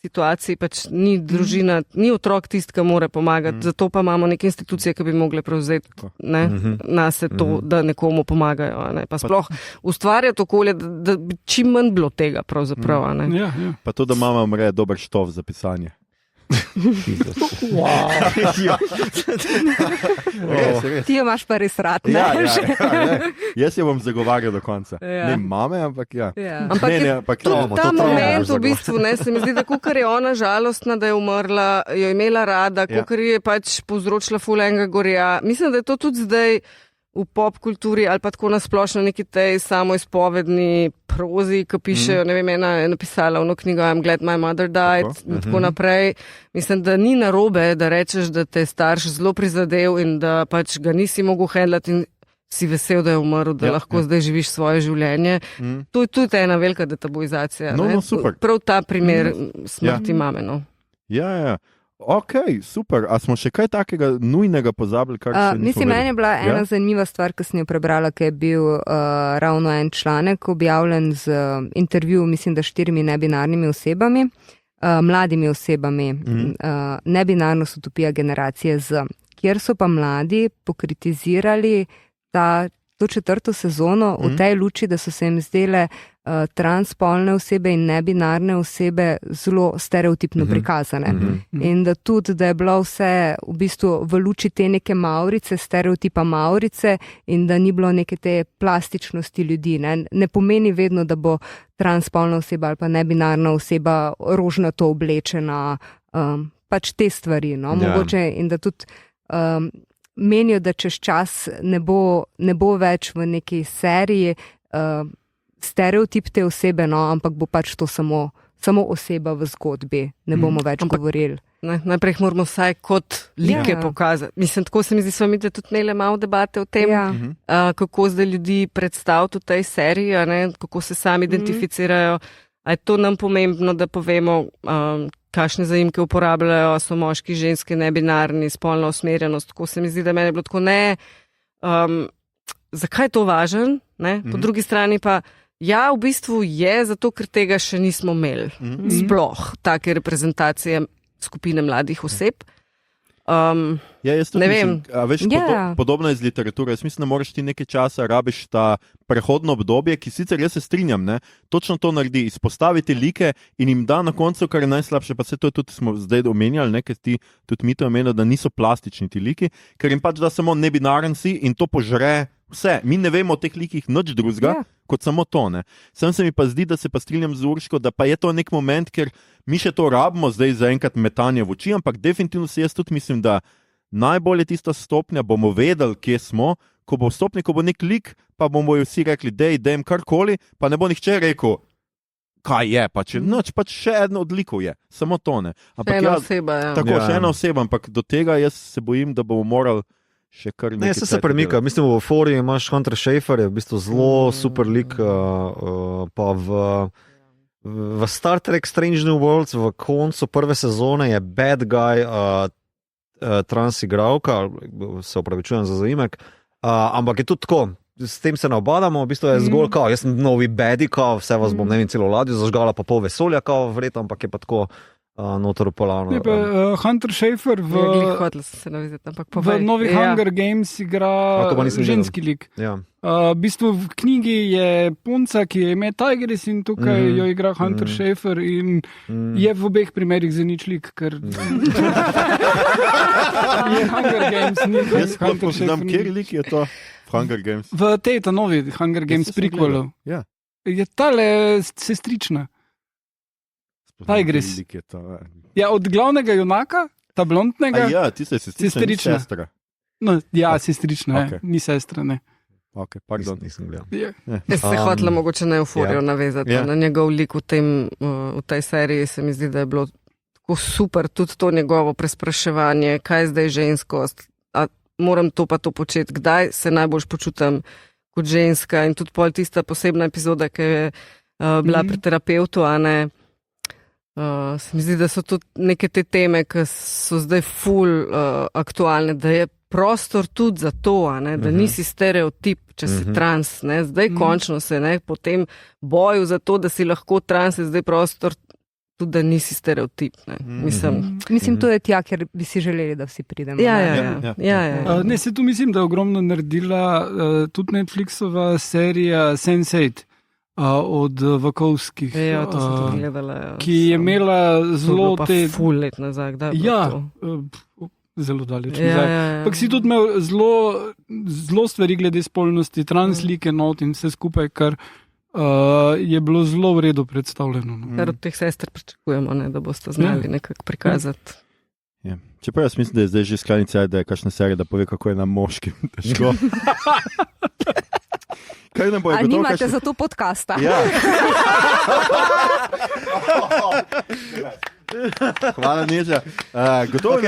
situaciji, pač ni družina, ni otrok tisti, ki mora pomagati, zato pa imamo neke institucije, ki bi mogle prevzeti na se to, da nekomu pomagajo. Pa sploh ustvarjati okolje, da bi čim manj bilo tega pravzaprav. Pa to, da mama umre, je dober štov za pisanje. Ti jo imaš pa res rad, ne? Jaz jo bom zagovarjal do konca. Ne mame, ampak Ampak ta moment v bistvu, se mi zdi, da kakor je ona žalostna, da je umrla, jo je imela rada, kakor je pač povzročila ful enega gorja. Mislim, da je to tudi zdaj v pop kulturi ali pa tako nasplošno neki tej samoizpovedni prozi, ki pišejo, ne vem, ena je napisala v knjigo I'm glad my mother died in tako naprej. Mislim, da ni narobe, da rečeš, da te je starš zelo prizadel in da pač ga nisi mogel handlati in si vesel, da je umrl, da lahko zdaj živiš svoje življenje. To je tudi ena velika detabuizacija. Super. Prav ta primer smrti mame. Ja. Ok, super. A smo še kaj takega nujnega pozabili? Mislim, meni je bila ena zanimiva stvar, ki sem jo prebrala, ki je bil ravno en članek objavljen z intervju, mislim, da 4 nebinarnimi osebami, mladimi osebami, nebinarnost utopija generacije Z, kjer so pa mladi pokritizirali to 4. sezono v tej luči, da so se jim zdele transspolne osebe in nebinarne osebe zelo stereotipno prikazane. In da tudi, da je bilo vse v bistvu v luči te neke Maurice, stereotipa Maurice in da ni bilo neke te plastičnosti ljudi. Ne pomeni vedno, da bo transspolna oseba ali pa nebinarna oseba rožnato oblečena, pač te stvari. No? Mogoče in da tudi menijo, da čez čas ne bo več v neki seriji stereotip te osebe, no, ampak bo pač to samo oseba v zgodbi. Ne bomo več govorili. Najprej moramo vsaj kot like pokazati. Mislim, tako se mi zdi, smo mi tudi imeli malo debate o tem, kako zdaj ljudi predstaviti v tej seriji, kako se sami identificirajo. A je to nam pomembno, da povemo, kakšne zaimke uporabljajo, so moški, ženske, nebinarni, spolna usmerjenost. Tako se mi zdi, da meni je bilo tako zakaj je to važen? Po drugi strani pa v bistvu je, zato ker tega še nismo imeli. Sploh take reprezentacije skupine mladih oseb. Jaz tudi mislim, podobno je z literaturo. Jaz mislim, da moraš ti nekaj časa rabiš ta prehodno obdobje, ki sicer jaz se strinjam, točno to naredi, izpostaviti like in jim da na koncu, kar je najslabše, pa se to tudi smo zdaj omenjali, ker ti tudi mi to omenjali, da niso plastični ti liki, ker jim pač da samo nebinaren si in to požre vse. Mi ne vemo o teh likih nič drugega, kot samo to. Sam se mi pa zdi, da se pa strinjam z Urško, da pa je to nek moment, ker mi še to rabimo zdaj za enkrat metanje v oči, ampak definitivno si jaz tudi mislim, da najbolje tista stopnja, bomo vedeli, kje smo, ko bo stopnja, ko bo nek lik, pa bomo vsi rekli, dej karkoli, pa ne bo nihče rekel, kaj je, pač še eno od likov je, samo to ne. Ampak še ena oseba, Tako, še ena oseba, ampak do tega jaz se bojim, da bomo morali še kar nekaj. Ne, se premika. Mislim, v Euphorii imaš Hunter Schafer, je v bistvu zelo super lik, pa v Star Trek Strange New Worlds v koncu prve sezone je bad guy trans igralka, se opravičujem za zaimek, ampak je tudi tako, s tem se ne obadamo, v bistvu je zgolj kao, jaz sem novi badi, kao, vse vas bom, ne vem, celo ladjo zažgala, pa pol vesolja, kao, verjetno, ampak je pa tako noter upolano. Hunter Schafer v novih Hunger Games igra ženski lik. V bistvu v knjigi je punca, ki je ime Tigris in tukaj jo igra Hunter Schafer in je v obeh primerih za nič lik, ker je Hunger Games, ni Jaz Hunter Schafer. Kjer lik je to Hunger Games? V tej novi Hunger Games prequelu. Je tale sestrična. Tigris. Ja, od glavnega junaka, ta blondnega. Ja, ti si sestrična. No, sestrična, okay. Ni sestra, ne. Ok, pardon, nisem gledal. Jaz se hotela mogoče na Euforijo navezati, na njegov lik v tej seriji, se mi zdi, da je bilo tako super, tudi to njegovo prespraševanje, kaj je zdaj ženskost, a moram to pa to početi, kdaj se najbolj počutim kot ženska in tudi pol tista posebna epizoda, ki je bila pri terapeutu, a ne. Se mi zdi, da so tudi neke te teme, ki so zdaj ful aktualne, da je prostor tudi za to, da nisi stereotip, če si trans. Zdaj končno se po tem boju za to, da si lahko trans, je zdaj prostor tudi, da nisi stereotip. Mislim, to je tja, ker bi si želeli, da vsi pridemo. Ja. Ne, se tu mislim, da je ogromno naredila tudi Netflixova serija Sense8. Od Vakovskih, to sem tudi gledala, ki je imela zelo te... Ful let nazaj, kdaj je bilo to? Zelo daleč nazaj. Ampak si tudi imel zelo stvari glede spolnosti, translike, not in vse skupaj, kar je bilo zelo v redu predstavljeno. Kar od teh sester pričakujemo, da boste znali nekako prikazati. Čeprav jaz mislim, da je zdaj že skrajnica, da je kakšna serija, da pove, kako je na moškim težko. A nimate za to podcasta? Ja. Hvala, Neža.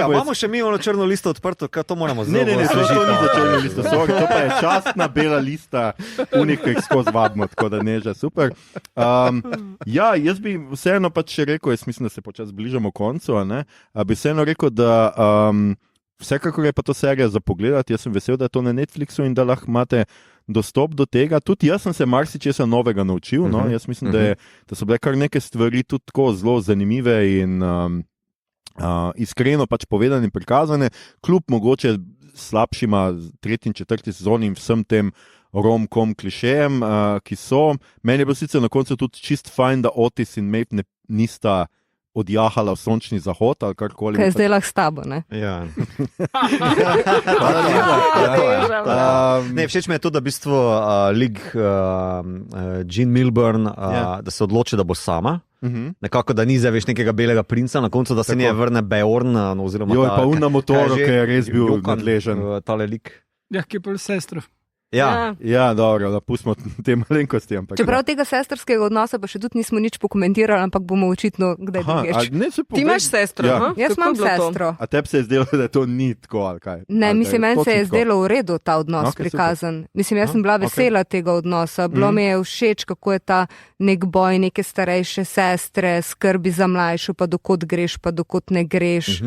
Imamo še mi ono črno listo odprto, kaj to moramo zdaj? Ne, to ni za črno listo, sorry, to pa je častna bela lista, unih, ki jih skozi vabimo, tako da Neža, super. Jaz bi vseeno pač še rekel, jaz mislim, da se počas bližamo koncu, bi vseeno rekel, da vsekakor je pa to serija za pogledati, jaz sem vesel, da je to na Netflixu in da lahko imate dostop do tega. Tudi jaz sem se marsičesa novega naučil, jaz mislim, da so bile kar neke stvari tudi tako zelo zanimive in iskreno pač povedane in prikazane, kljub mogoče slabšima 3. in 4. sezoni in vsem tem rom-com klišejem, ki so. Meni je bilo sicer na koncu tudi čist fajn, da Otis in Maeve nista odjahala v sončni zahod ali karkoli. Kaj je zdaj lahko s tabo, ne? Ja. Ja. Ne, všeč mi je to, da v bistvu Jean Milburn, da se odloči, da bo sama. Nekako, da ni zdaj več nekega belega princa, na koncu, da se nje vrne Beorn. Oziroma Jo, pa un na motoru, ki je res bil nadležen. Tale lik. Ja, ki je pa sestro. Ja. Ja, dobro, da pustimo te malenkosti. Čeprav tega sestrskega odnosa pa še tudi nismo nič pokomentirali, ampak bomo očitno kdaj drugič. Ti imaš sestro? Ja. Jaz imam sestro. A tebi se je zdelo, da to ni tako, ali kaj? Ne, mislim, meni se je zdelo v redu ta odnos prikazan. Mislim, jaz sem bila vesela tega odnosa. Bilo mi je všeč, kako je ta nek boj neke starejše sestre, skrbi za mlajšo, pa dokot greš, pa dokot ne greš.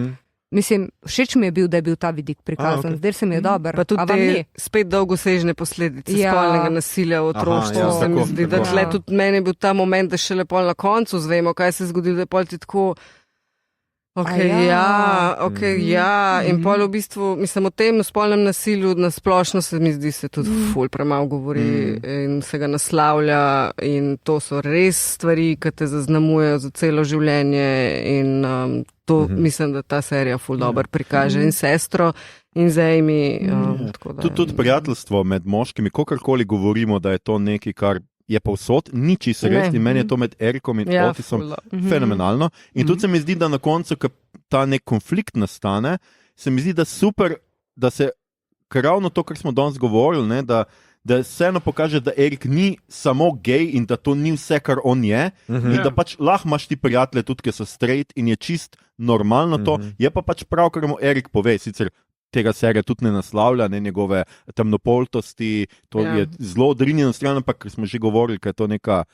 Mislim, všeč mi je bil, da je bil ta vidik prikazan. Zdaj se mi je dober. Pa tudi te spet dolgosežne posledice spolnega nasilja v otroštvu. Se mi zdi, da tle tudi meni je bil ta moment, da šele pol na koncu zvemo, kaj se je zgodilo, da je pol ti tako. In pol v bistvu, mislim, o tem spolnem nasilju na splošno se mi zdi, se tudi ful premalo govori in se ga naslavlja in to so res stvari, ki te zaznamujejo za celo življenje in to mislim, da ta serija ful dobro prikaže in sestro in z Amy. Tudi prijateljstvo med moškimi, kogarkoli govorimo, da je to nekaj, kar je povsod, ni čisto res in meni je to med Erikom in Otisom fenomenalno. In tudi se mi zdi, da na koncu, ko ta nek konflikt nastane, se mi zdi, da super, da se ravno to, kar smo danes govorili, ne, da vseeno pokaže, da Erik ni samo gej in da to ni vse, kar on je, in da pač lahko imaš ti prijatelje tudi, ki so straight in je čist normalno to, je pa pač prav, kar mu Erik pove, sicer tega serija tudi ne naslavlja, ne njegove temnopoltosti, to je zelo odrinjeno stran, ampak smo že govorili, kaj je to neka,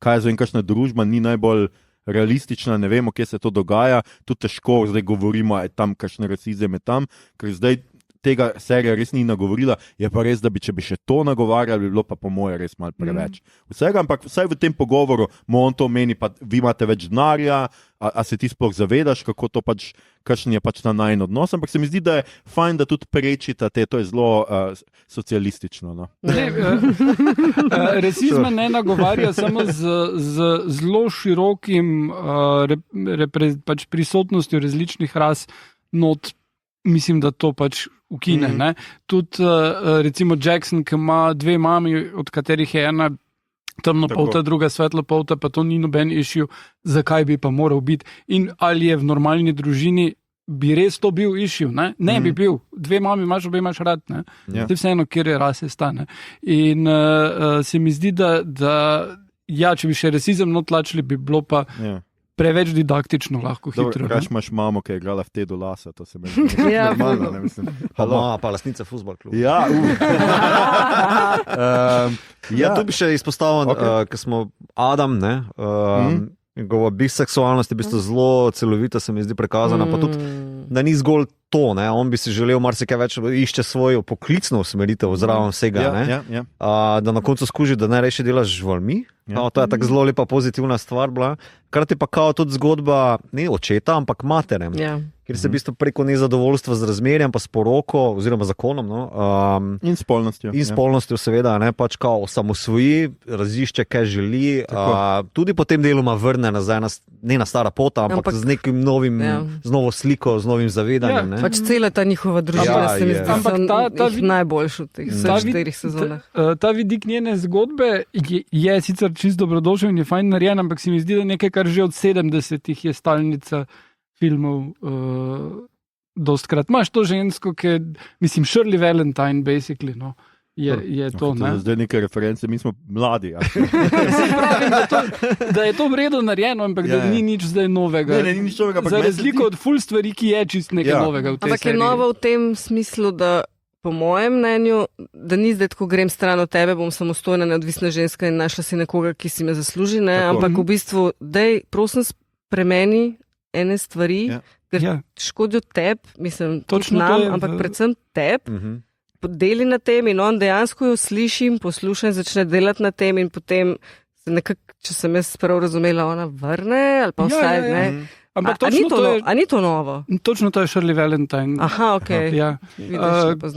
kaj je kakšna družba, ni najbolj realistična, ne vemo, kje se to dogaja, tudi težko zdaj govorimo, je tam kakšne rasizem je tam, ker zdaj tega serija res ni nagovorila, je pa res, da če bi še to nagovarjali, bi bilo pa po moje res malo preveč. Vsega, ampak vsaj v tem pogovoru on to meni, pa vi imate več denarja, a se ti sploh zavedaš, kako to pač, kakšen je pač ta najin odnos, ampak se mi zdi, da je fajn, da tudi prečita to je zelo socialistično. No? Rasizma ne nagovarja samo z zelo širokim pač prisotnostjo različnih ras not. Mislim, da to pač ukine. Tudi recimo Jackson, ki ima dve mami, od katerih je ena temnopolta, druga svetlopolta, pa to ni noben issue, zakaj bi pa moral biti. In ali je v normalni družini, bi res to bil issue? Ne bi bil. Dve mami imaš, obe imaš rad. Zdaj vseeno, kjer je rase stane. In se mi zdi, da če bi še rasizem notlačili, bi bilo pa preveč didaktično, lahko hitro. Kaj imaš mamo, ki je igrala v Tedu Lasa, to se meni normalno, ne mislim. Pa lasnica fuzbol kluba. Ja, tu bi še izpostavil, ker smo Adam, njegova biseksualnost je v bistvu zelo celovita, se mi zdi prikazana, pa tudi, da ni zgolj to, on bi si želel marsikaj več, išče svojo poklicno usmeritev zraven vsega, da na koncu skuži, da najrejše delaš z živalmi. To je tako zelo lepa pozitivna stvar bila. Hkrati pa kao tudi zgodba ne očeta, ampak materem, kjer se v bistvu preko nezadovoljstva z razmerjem, pa s poroko oziroma zakonom. In spolnostjo. In spolnostjo seveda, pač kao osamosvoji, razišče, kaj želi, tudi po tem deloma vrne nazaj, ne na stara pota, ampak z nekim novim, z novo sliko, z novim zavedanjem. Pač cela ta njihova družina se mi zdi, da so najboljši v teh 4 sezonah. Ta vidik njene zgodbe je sicer čisto dobrodošel in je fajn narejen, ampak se mi zdi, da nekaj, kar že od 70-ih je stalnica filmov dostkrat. Imaš to žensko, ki je, mislim, Shirley Valentine, basically, je to. Zdaj neke reference, mi smo mladi. Pravim, da je to v redu narejeno, ampak da ni nič zdaj novega. Ne, ni nič novega. Za razliko od ful stvari, ki je čist nekaj novega v tej seriji. Ampak je novo v tem smislu, da po mojem mnenju, da ni zdaj tako grem stran od tebe, bom samostojna, neodvisna ženska in našla si nekoga, ki si me zasluži, ampak v bistvu, dej, prosim, spremeni ene stvari, ker škodijo tebi, mislim, tudi nam, ampak predvsem tebi, deli na tem in on dejansko jo slišim, poslušam, začne delati na tem in potem se nekako, če sem jaz prav razumela, ona vrne ali pa vsaj, Ampak ni to novo? Točno to je Shirley Valentine. Aha, ok. Ja.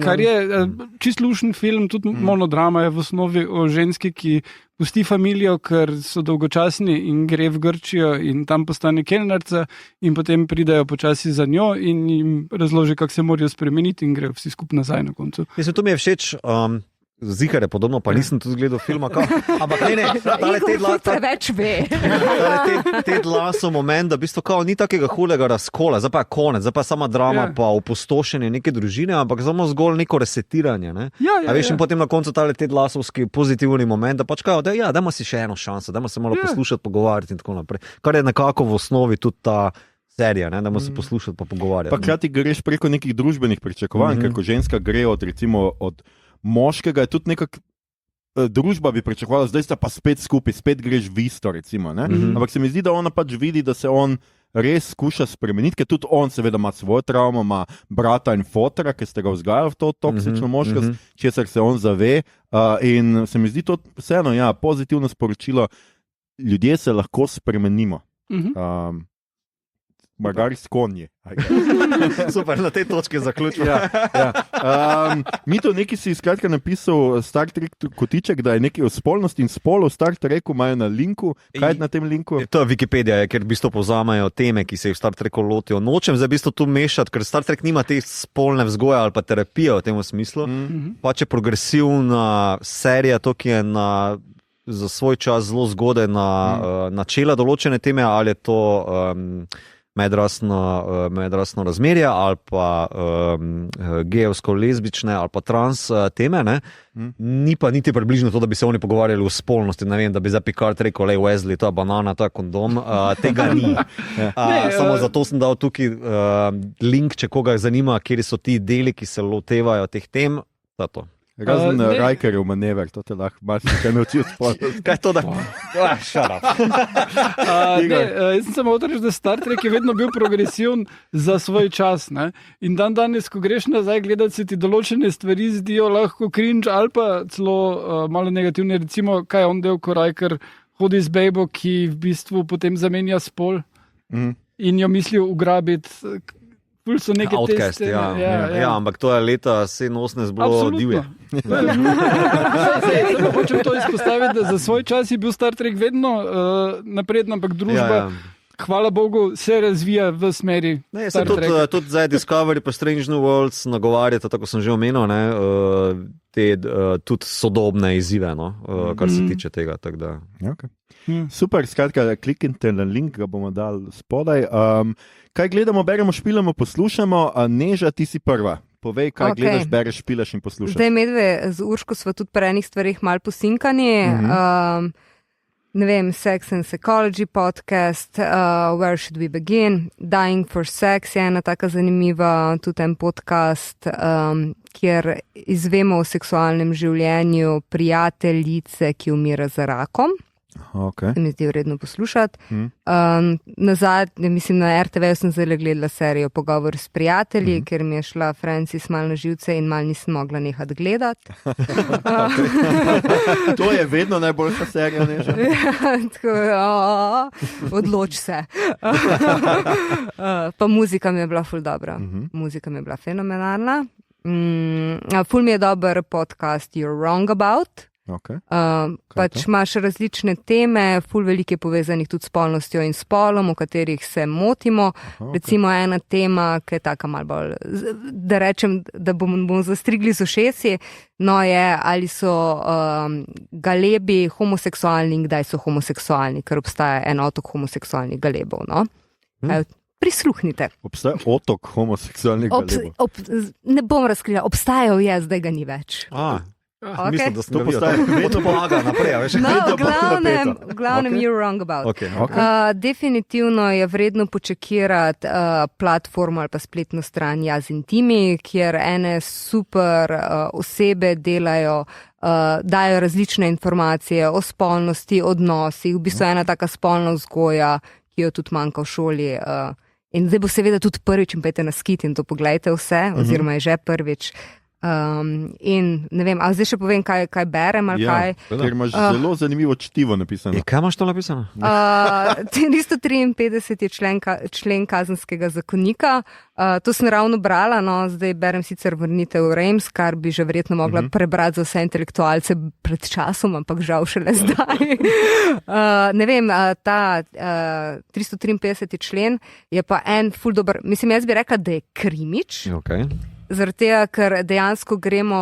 Kar je čist lušen film, tudi monodrama je v osnovi o ženski, ki pusti familijo, ker so dolgočasni in gre v Grčijo in tam postane kelnarca in potem pridejo počasi za njo in jim razloži, kako se morajo spremeniti in grejo vsi skupaj nazaj na koncu. Mislim, to mi je všeč. Zikar je podobno, pa nisem tudi gledal filma. Ampak tale preveč ve. Te dva so moment, da v bistvu ni takega hulega razkola, zdaj pa je konec, zdaj pa je sama drama, pa opustošenje neke družine, ampak samo zgolj neko resetiranje. Ne? Veš, in potem na koncu tale te glasovski pozitivni moment, da pač kao, dajmo si še eno šanso, dajmo se malo poslušati, pogovarjati in tako naprej. Kar je nekako v osnovi tudi ta serija, ne? Dajmo se poslušati pa pogovarjati. Pa krati greš preko nekih družbenih pričakovanj, ker ko ženska gre od moškega je tudi nekak družba bi pričakovala, zdaj sta pa spet skupaj, spet greš v isto, recimo. Ampak se mi zdi, da ona pač vidi, da se on res skuša spremeniti, ker tudi on seveda ima svojo travmo, ima brata in fotra, ki ste ga vzgajali v to toksično moškost, česar se on zave. In se mi zdi to vseeno, pozitivno sporočilo, ljudje se lahko spremenimo. Magari s konji. Super, na tej točki zaključujem. Mi to neki si skratka napisal Star Trek kotiček, da je nekaj o spolnosti in spolu v Star Treku imajo na linku. Kaj je na tem linku? To je Wikipedija, ker v bistvu povzamajo teme, ki se jih v Star Treku lotijo. Nočem zdaj v bistvu tu mešati, ker Star Trek nima te spolne vzgoje ali pa terapije v tem smislu. Pač je progresivna serija, to, ki je za svoj čas zelo zgodaj načela določene teme, ali je to medrasno razmerje ali pa gejevsko-lezbične ali pa trans teme, ne? Ni pa niti približno to, da bi se oni pogovarjali o spolnosti, ne vem, da bi za Picard rekel, lej Wesley, to je banana, to je kondom, tega ni. Samo zato sem dal tukaj link, če koga zanima, kjer so ti deli, ki se lotevajo teh tem, da to. Razen Rikerjev manever, to te lahko marsikaj naučil spolnosti. Kaj je to, da? Shut up. Jaz sem samo hotel reči, da Star Trek je vedno bil progresiven za svoj čas. Ne? In danes, ko greš nazaj gledati, se ti določene stvari zdijo lahko cringe ali pa celo malo negativne. Recimo, kaj je on del, ko Riker hodi z bejbo, ki v bistvu potem zamenja spol in jo mislijo ugrabiti. Ful so neke Outcast, teste. Ja, ampak to je leta 87 bilo divje. Samo hočem to izpostaviti, da za svoj čas je bil Star Trek vedno napreden, ampak družba, hvala Bogu, se razvija v smeri Star Treka. Tudi zdaj Discovery pa Strange New Worlds nagovarjata, tako sem že omenil, te tudi sodobne izzive, kar se tiče tega. Okay. Super, skratka, kliknite na link, ga bomo dali spodaj. Kaj gledamo, beremo, špilamo, poslušamo? Neža, ti si prva. Povej, kaj gledaš, bereš, špilaš in poslušaš. Zdaj medve z Urško sva tudi pri enih stvarih malo posinkani. Ne vem, Sex and Psychology podcast, Where Should We Begin, Dying for Sex je ena taka zanimiva, tudi en podcast, kjer izvemo o seksualnem življenju prijateljice, ki umira za rakom. Okay. Se mi zdi vredno poslušati. Nazadnje, mislim, na RTV sem zdaj gledala serijo Pogovor s prijatelji, ker mi je šla Francis malo na živce in malo nisem mogla nehati gledati. To je vedno najboljša serija, Neža. Odloč se. Pa muzika mi je bila ful dobra. Muzika mi je bila fenomenalna. Ful mi je dober podcast You're Wrong About. Okay. Pač imaš različne teme, ful veliko je povezanih tudi s spolnostjo in spolom, v katerih se motimo. Recimo ena tema, ki je taka malo bolj, da rečem, da bomo zastrigli z ušesi, je, ali so galebi homoseksualni in kdaj so homoseksualni, ker obstaja en otok homoseksualnih galebov. Prisluhnite. Obstaja otok homoseksualnih galebov? Ne bom razkrila, obstajal je, zdaj ga ni več. Okay. Mislim, da to postaje vedno pomaga naprej. V glavnem You're Wrong About. Okay. Definitivno je vredno počekirati platformo ali pa spletno stran Jaz Intimi, kjer ene super osebe delajo, dajo različne informacije o spolnosti, odnosih, v bistvu ena taka spolna vzgoja, ki jo tudi manjka v šoli. In zdaj bo seveda tudi prvič in pejte na skit in to pogledajte vse, oziroma je že prvič. In ne vem, ali zdaj še povem, kaj berem ali kaj. Ker imaš zelo zanimivo čtivo napisano. Kaj imaš to napisano? 353 je člen kazenskega zakonika. To sem ravno brala, no, zdaj berem sicer Vrnitev v Reims, kar bi že verjetno mogla prebrati za vse intelektualce pred časom, ampak žal šele zdaj. Ne vem, ta 353 člen je pa en ful dober, mislim, jaz bi rekla, da je krimič. Okay. Zaradi tega, ker dejansko gremo,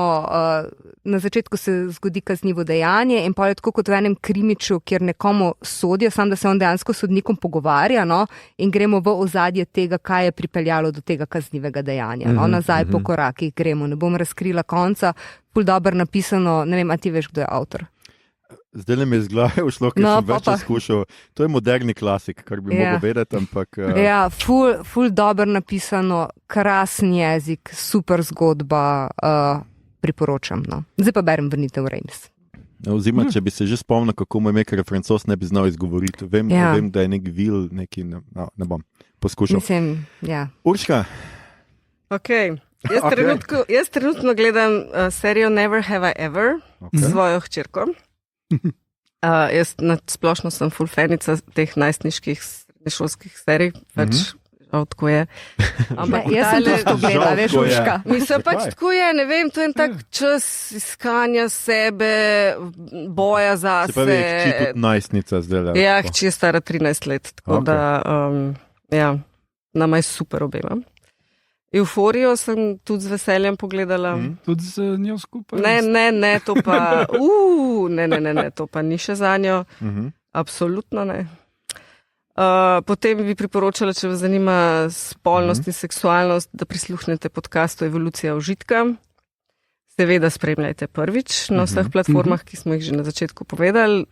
na začetku se zgodi kaznivo dejanje in pa je tako kot v enem krimiču, kjer nekomu sodijo, samo da se on dejansko s sodnikom pogovarja, no, in gremo v ozadje tega, kaj je pripeljalo do tega kaznivega dejanja. No, nazaj po korakih gremo, ne bom razkrila konca, ful dobro napisano, ne vem, a ti veš, kdo je avtor? Zdaj le mi je z glave ušlo, ker sem več skušal. To je moderni klasik, kar bi mogel vedeti, ampak... Ja, ful dobro napisano, krasen jezik, super zgodba, priporočam. No. Zdaj pa berem Vrnitev v Reims. Oziroma, če bi se že spomnil, kako mu je ime, ker Francos ne bi znal izgovoriti. Vem, da je nek vil, neki, ne bom poskušal. Mislim, ja. Urška? Ok. Jaz trenutno gledam serijo Never Have I Ever s svojo hčerko. Jaz splošno sem full fanica teh najstniških srednješolskih serij, pač tako je. Ampak jaz sem to gledala, veš, Urška. Mislim, pač tako je, ne vem, to je en tak čas iskanja sebe, boja zase. Se pravi, hči tudi najstnica zdaj. Ja, hči je stara 13 let, tako da, ja, nama je super obema. Euforijo sem tudi z veseljem pogledala. Tudi z njo skupaj? Ne, to pa, ne, to pa ni še za njo. Absolutno ne. Potem bi priporočala, če vas zanima spolnost in seksualnost, da prisluhnete podcastu Evolucija užitka. Seveda spremljajte prvič na vseh platformah, ki smo jih že na začetku povedali.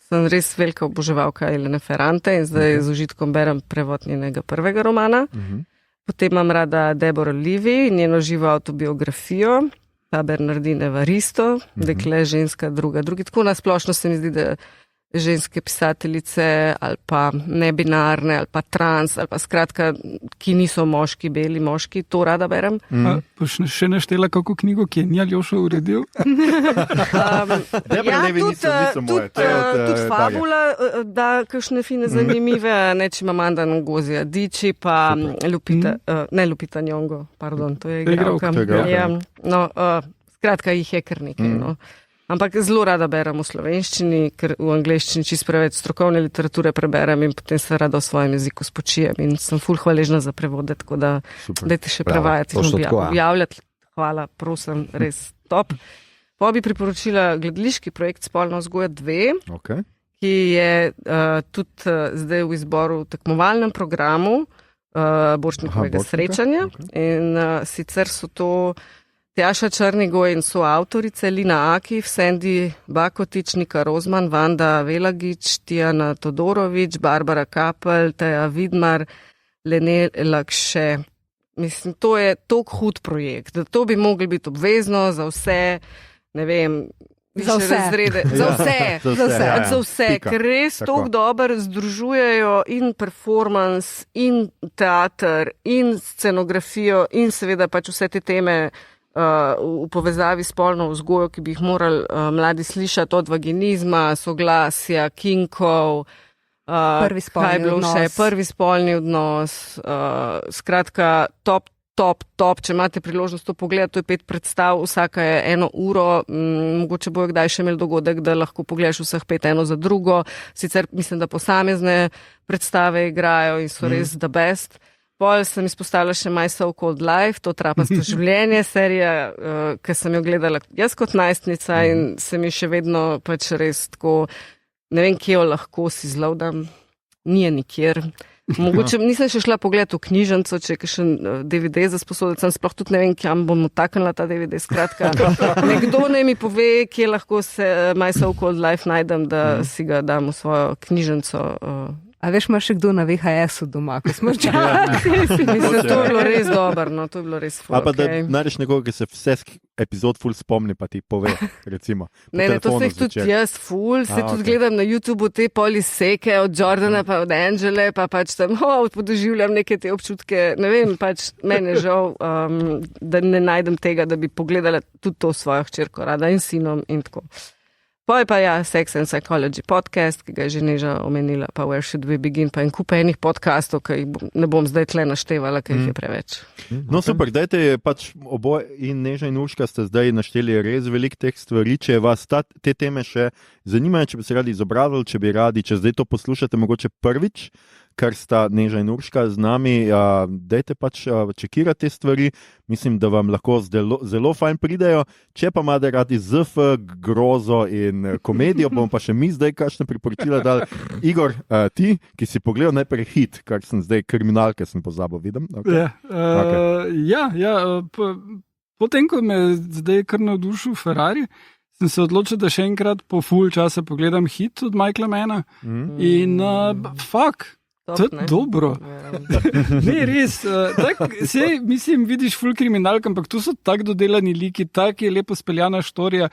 Sem res velika oboževalka Elene Ferrante in zdaj z užitkom berem prevod njenega prvega romana. Potem imam rada Deborah Levy, njeno živo avtobiografijo, pa Bernardine Evaristo, dekle, ženska, drugi. Tako nasplošno se mi zdi, da ženske pisateljice ali pa nebinarne ali pa trans ali pa skratka, ki niso moški, beli moški, to rada berem. Pa še naštela kako knjigo, ki je ni Aljoša uredil? Tudi Fabula, da kakšne fine zanimive, če ima Amanda Ngozija Diči, pa Lupita Nyong'o, pardon, to je igralka. Skratka, jih je kar nekaj, no. Ampak zelo rada berem v slovenščini, ker v angleščini čisto preveč strokovne literature preberem in potem se rada v svojem jeziku spočijem in sem ful hvaležna za prevode, tako da dajte še prevajati in objavljati. Hvala, prosim, res top. Pa bi priporočila gledališki projekt Spolna vzgoja 2, ki je tudi zdaj v izboru v tekmovalnem programu Borštnikovega srečanja. In sicer so to Tjaša Črnigoj in soavtorice Lina Akif, Sandy Bakotič, Nika Rozman, Vanda Velagič, Tijana Todorovič, Barbara Kapel, Teja Vidmar, Lene Lakše. Mislim, to je toliko hud projekt, da to bi mogli biti obvezno za vse, ne vem, za vse razrede. Za vse, ker res toliko dobro združujejo in performance, in teater, in scenografijo, in seveda pač vse te teme v povezavi s spolno vzgojo, ki bi jih morali mladi slišati, od vaginizma, soglasja, kinkov, prvi spolni odnos, skratka top, če imate priložnost to pogledati, to je 5 predstav, vsaka je 1 uro, mogoče bojo kdaj še imeli dogodek, da lahko pogledaš vseh 5 eno za drugo, sicer mislim, da posamezne predstave igrajo in so res the best. Pol sem izpostavila še My So Called Life, to trapasto življenje, serija, ki sem jo gledala jaz kot najstnica in se mi še vedno pač res tako, ne vem, kje jo lahko si zlovdam, nije nikjer. Mogoče nisem še šla pogledati v knjižnico, če je kakšen DVD za sposoditi, sem sploh tudi ne vem, kje bom nataknila ta DVD, skratka. Nekdo naj mi pove, kje lahko se My So Called Life najdem, da si ga dam v svojo knjižnico A veš, imaš še kdo na VHS-u doma, ko smo čakali? Mislim, to je bilo res dobro, no, to je bilo res ful. Ali pa da najdeš nekoga, ki se vse epizod ful spomni, pa ti pove, recimo. Ne, to se jih tudi jaz ful, se tudi gledam na YouTubeu te poliseke od Jordana pa od Angele, pa pač tam podoživljam neke te občutke, ne vem, pač meni je žal, da ne najdem tega, da bi pogledala tudi to svojo hčerko rada in sinom in tako. Poj pa ja, Sex and Psychology podcast, ki ga je že Neža omenila, pa Where Should We Begin, pa en kup enih podcastov, ki jih ne bom zdaj tle naštevala, ker jih je preveč. No super, dajte pač oboje in Neža in Urška ste zdaj našteli res veliko teh stvari, če vas te teme še zanimajo, če bi se radi izobrazili, če bi radi, če zdaj to poslušate mogoče prvič, kar sta Neža in Urška z nami, dajte pač čekirati te stvari, mislim, da vam lahko zelo fajn pridejo, če pa imate radi ZF, grozo in komedijo, bom pa še mi zdaj kakšne priporočila dal. Igor, ti, ki si pogledal najprej Hit, kar sem zdaj kriminalke sem pozabil, vidim. Okay. Potem, ko me zdaj kar navdušil Ferrari, sem se odločil, da še enkrat po full časa pogledam Hit od Michaela Manna in to je dobro. Ne, res. Mislim, vidiš full kriminalk, ampak tu so tako dodelani liki, tako je lepo speljana štorija.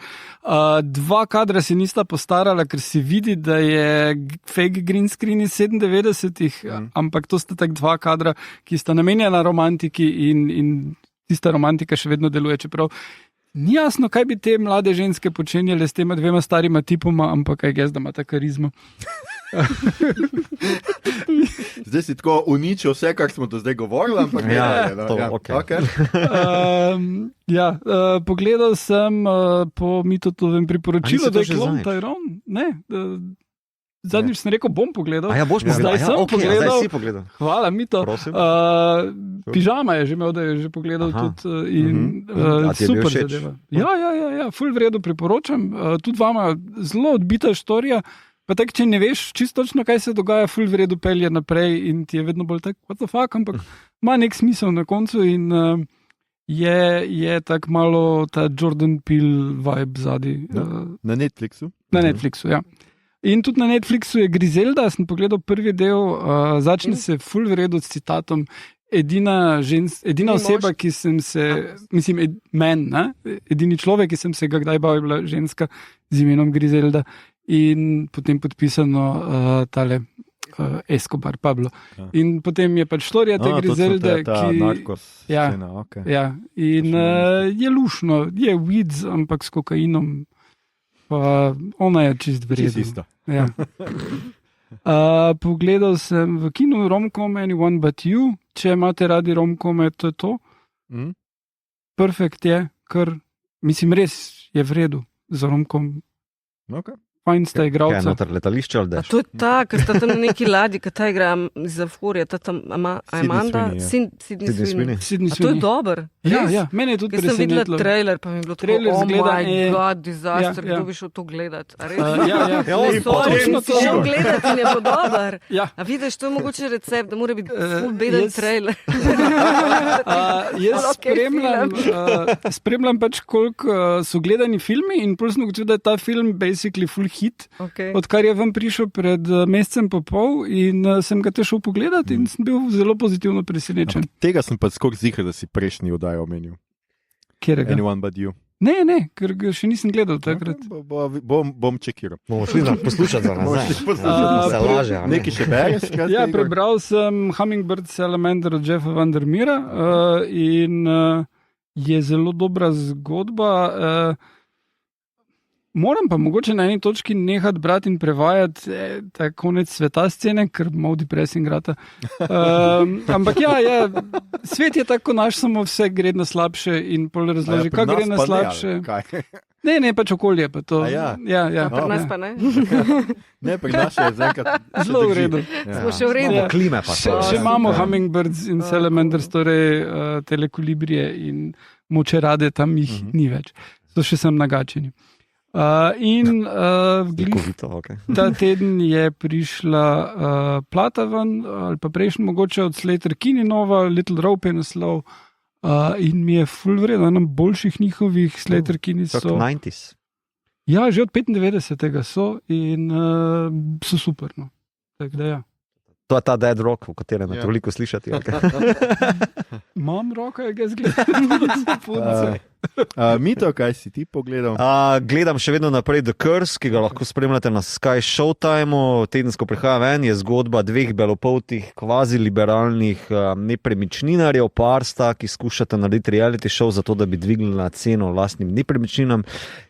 2 kadra se nista postarala, ker se vidi, da je fake green screen iz 97-ih, ampak to sta tako 2 kadra, ki sta namenjena romantiki in tista romantika še vedno deluje, čeprav ni jasno, kaj bi te mlade ženske počenjale s tema 2 starima tipoma, ampak kaj jaz, da ima ta karizma. Zdaj si tako uničil vse, kar smo do zdaj govorili, ampak pogledal sem po Mitotovem priporočilu, da je Klon Tyrone. Ne, zadnjič sem rekel, bom pogledal. Boš pogledal. Zdaj sem pogledal. Zdaj si pogledal. Hvala, Mito. Pižama je že imel, da je že pogledal tudi in super zadeva. Ja, ful v redu priporočam. Tudi vama zelo odbita štorija. Pa tako, če ne veš čisto točno, kaj se dogaja, ful v redu pelje naprej in ti je vedno bolj tak, what the fuck, ampak ima nek smisel na koncu in je tako malo ta Jordan Peele vibe zadaj. Na Netflixu? Na Netflixu, ja. In tudi na Netflixu je Griselda, sem pogledal prvi del, začne se ful v redu s citatom, edina oseba, ki sem se, edini človek, ki sem se ga kdaj bavil, je bila ženska z imenom Griselda. In potem podpisano tale Escobar, Pablo. Ja. In potem je pač štorija te Grizelde, ki... Narkos scena, okay. Ja, in je lušno, je weeds, ampak s kokainom, pa ona je čist vredna. Ja. Pogledal sem v kinu romkom Anyone But You, če imate radi romkome, to je to. Perfekt je, ker mislim, res je v redu za romkom. Okay. Fajn sta igralca. Kaj je noter letališče ali deš? To je ta, ker sta tam neki ladji, ki ta igra iz Euphoria, ta tam Amanda, Sydney Sweeney. To je dober. Ja, mene je tudi presenetilo. Jaz sem videla trailer, pa mi je bilo tako, oh my god, disaster, kdo bi šel to gledat? Točno to. Šel gledat in je bo dober. A vidiš, to je mogoče recept, da mora biti full beden trailer. Jaz spremljam pač, koliko so gledani filmi in plus sem ugotovil, da je ta film basically full hit, odkar je vam prišel pred mesecem pa pol in sem ga te šel pogledati in sem bil zelo pozitivno presenečen. Tega sem pa skoraj ziher, da si prejšnji oddaji omenil. Kjerega? Anyone But You. Ne, ker ga še nisem gledal takrat. Bom čekiral. Bomo šli poslušati za nazaj. Nekaj še bereš? Ja, prebral sem Hummingbird Salamander od Jeffa Vandermeera in je zelo dobra zgodba. Moram pa mogoče na eni točki nehati brati in prevajati ta konec sveta scene, ker malo depressing rata. Ampak ja, svet je tako naš, samo vse gre na slabše in pol razloži, kaj gre na slabše. Ne, pač okolje pa to. Ja. Pri nas pa ne. Ne, pri nas je zaenkrat zelo v redu. Smo še v redu. Klime pa to. Še imamo Hummingbirds in Salamanders, torej telekolibrije in močerade, tam jih ni več. So še sem nagačeni. Ta teden je prišla plata ven, ali pa prejšnji mogoče od Sleater-Kinney nova, Little Rope je naslov, in mi je ful vredno, ena boljših njihovih Sleater-Kinney so. 90s. Ja, že od 95. so in so super. No. Tak da ja. To je ta Dead Rock, o katerem je Ja. toliko slišati. Okay. Imam roko, je ga zgledal. Mito, kaj si ti pogledal? Gledam še vedno naprej The Curse, ki ga lahko spremljate na Sky Showtime. Tedensko prihaja ven, je zgodba dveh belopoltih, kvazi liberalnih nepremičninarjev, parsta, ki skušata narediti reality show za to, da bi dvignila ceno vlastnim nepremičninam.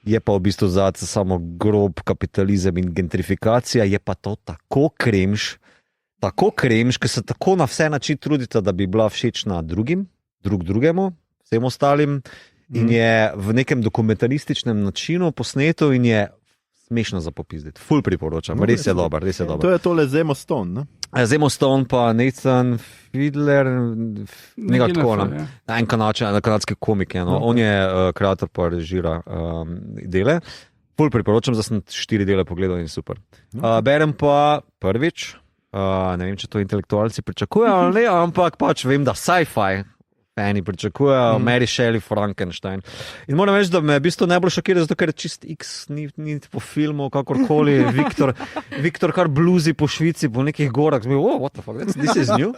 Je pa v bistvu zadnji samo grob kapitalizem in gentrifikacija, je pa to tako kremž, ki se tako na vse način trudite, da bi bila všečna drugemu, vsem ostalim. In je v nekem dokumentarističnem načinu posneto in je smešno za popizditi. Ful priporočam, res je dober, res je To dober. je tole Zemo Stone, ne? Zemo Stone pa Nathan Fiedler, nekaj tako, NFL, en kanadski komik je, no. On je kreator pa režira dele. Ful priporočam, da sem 4 dele pogledal in super. Berem pa prvič, ne vem, če to intelektualci pričakujejo ali ne, ampak pač vem, da sci-fi fani pričakujejo, Mary Shelley, Frankenstein. In moram reči, da me v bistvu najbolj šokira, zato ker je čist X, ni po filmu, kakorkoli, Viktor kar bluzi po Švici, po nekih gorah, what the fuck, this is new?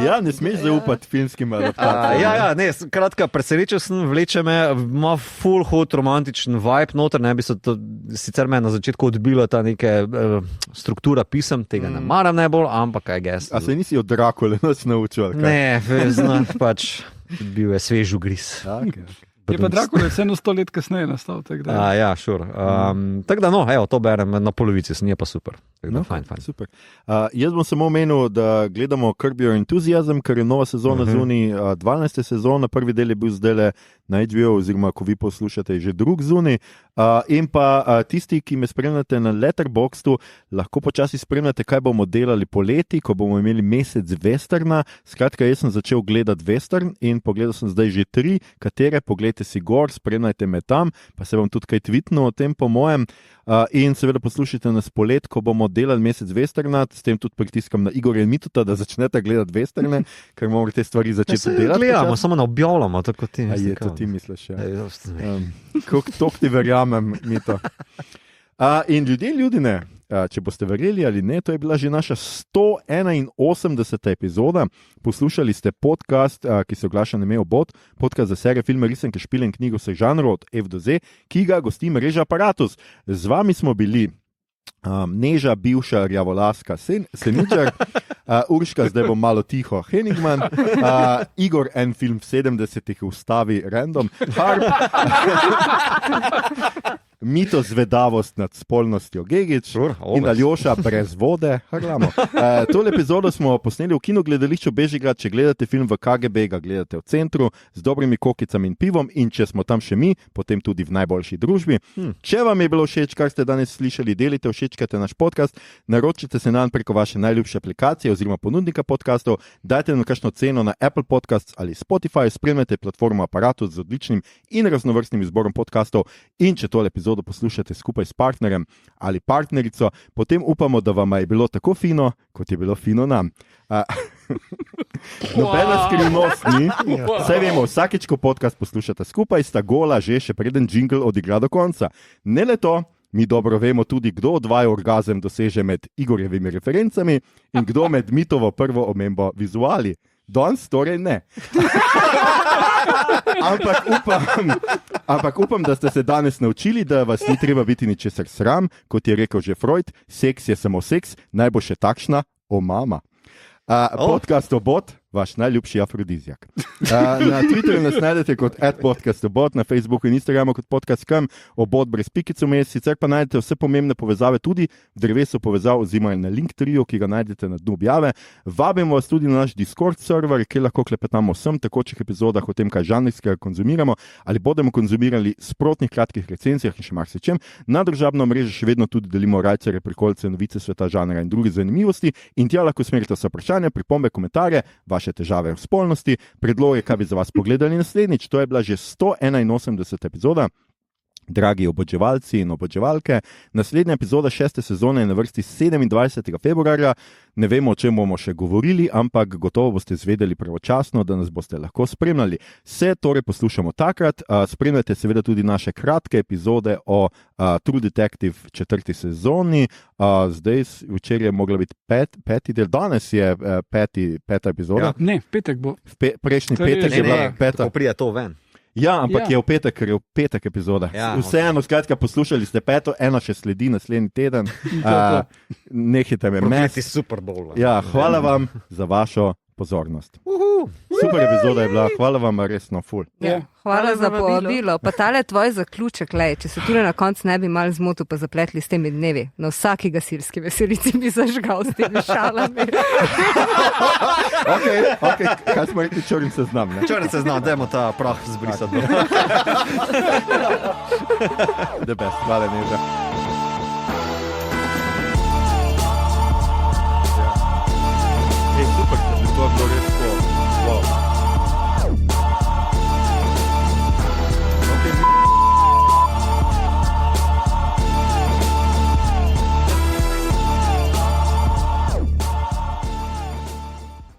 Ja, ne smeš zaupati filmskim adaptacijam. Ne, kratka, presenečen sem, vleče me, ima full hot romantičen vibe noter, ne bi se to, sicer me na začetku odbila ta neke struktura pisem, tega ne maram najbolj, ampak I guess. A se nisi od Drakule nas naučil? Ne, pač bil je svež ugriz. Okay. Je pa Drakula vseeno 100 let kasneje nastal. Ja, sure. Tako da, no, evo, to berem na polovici, je pa super. No, fajn. Super. Jaz bom samo omenil, da gledamo Curb Your Enthusiasm, ker je nova sezona zunaj, 12. sezona, prvi del je bil zdaj na HBO, oziroma ko vi poslušate, je že drug zunaj. In pa tisti, ki me spremljate na Letterboxdu, lahko počasi spremljate, kaj bomo delali poleti, ko bomo imeli mesec westerna. Skratka, jaz sem začel gledati western in pogledal sem zdaj že 3, katere pogledajte si gor, spremljajte me tam, pa se bom tudi kaj tweetnil o tem po mojem. In seveda poslušajte nas polet, ko bomo delali mesec westerna, s tem tudi pritiskam na Igorja in Mitota, da začnete gledati westerne, ker moramo te stvari začeti delati. Gledamo, samo ne objavljamo, tako ti. Je to ti misliš, ja. Kako ti verjamem, Mito. In ljudje, če boste verjeli ali ne, to je bila že naša 181. epizoda. Poslušali ste podcast, ki se oglaša na Meobot, podcast za serije, filme, risanke, špile in knjigo vseh žanrov od F do Z, ki ga gosti mreža Aparatus. Z vami smo bili Neža, bivša rjavolaska Seničar, Urška, zdaj bom malo tiho, Henigman, Igor, en film v 70-ih ustavi random, Harp, Mito, zvedavost nad spolnostjo Gegič in Aljoša, brez vode. Tole epizodo smo posneli v kinogledališču Bežigrad. Če gledate film v KGB, ga gledate v centru z dobrimi kokicami in pivom, in če smo tam še mi, potem tudi v najboljši družbi. Če vam je bilo všeč, kar ste danes slišali, delite, všečkajte naš podcast, naročite se nanj preko vaše najljubše aplikacije oziroma ponudnika podcastov, dajte nam kakšno ceno na Apple Podcasts ali Spotify, spremljate platformo Aparatus z odličnim in raznovrstnim izborom podcastov, in če tole epizodo poslušate skupaj s partnerjem ali partnerico, potem upamo, da vam je bilo tako fino, kot je bilo fino nam. Nobena skrivnost ni. Saj vemo, vsakeč, ko podcast poslušate skupaj, sta gola že še preden jingle odigra do konca. Ne le to, mi dobro vemo tudi, kdo od vaju orgazem doseže med Igorjevimi referencami in kdo med Mitovo prvo omembo vizuali. Danes torej ne. Ampak upam, da ste se danes naučili, da vas ni treba biti ničesar sram, kot je rekel že Freud, seks je samo seks, naj bo še takšna omama. Podcast Obot, vaš najljubši afrodizijak. Na Twitterju nas najdete kot @podcastobot, na Facebooku in Instagramu kot podcast.com, obot brez pikic vmes, sicer pa najdete vse pomembne povezave tudi v drevesu povezav oziroma na Linktree, ki ga najdete na dnu objave. Vabimo vas tudi na naš Discord server, kjer lahko klepetamo vsem tekočih epizodah o tem, kaj žanrskega konzumiramo ali bomo konzumirali sprotnih kratkih recenzijah in še marsičem. Na družabno mrežo še vedno tudi delimo rajcere, prikolce, novice sveta žanra in druge zanimivosti, in tja lahko smerite vsa vprašanja, pripombe, komentarje, vaše težave v spolnosti, predloge, kaj bi za vas pogledali naslednjič. To je bila že 181. epizoda. Dragi oboževalci in oboževalke, naslednja epizoda 6. sezone je na vrsti 27. februarja. Ne vemo, o čem bomo še govorili, ampak gotovo boste zvedeli pravočasno, da nas boste lahko spremljali. Vse torej poslušamo takrat. Spremljajte seveda tudi naše kratke epizode o True Detective 4. sezoni. Zdaj, včeraj je mogla biti peti del, danes je peta epizoda. Ja. Ne, petek bo. Prejšnji To je petek že je bila Ne, peta. ko prije to ven. Ja, ampak Ja. je v petek, ker je v petek epizoda. Ja, Vseeno, skratka, poslušali ste peto, eno še sledi naslednji teden. to. Nehajte me Prokleti mesti. Super Bowl. Ja, hvala vam za vašo pozornost. Super epizoda je bila, hvala vam resno, ful. Ja. Hvala za vabilo. povabilo. Pa tale tvoj zaključek, lej, če se tu na koncu ne bi mal zmotil, pa zapletli s temi dnevi. Na vsaki gasilski veselici bi zažgal s temi šalami. Okay, kaj smo rekli, črn seznam, ne? Črn se zna, dajmo ta prah zbrisati. The best, hvala, Neža.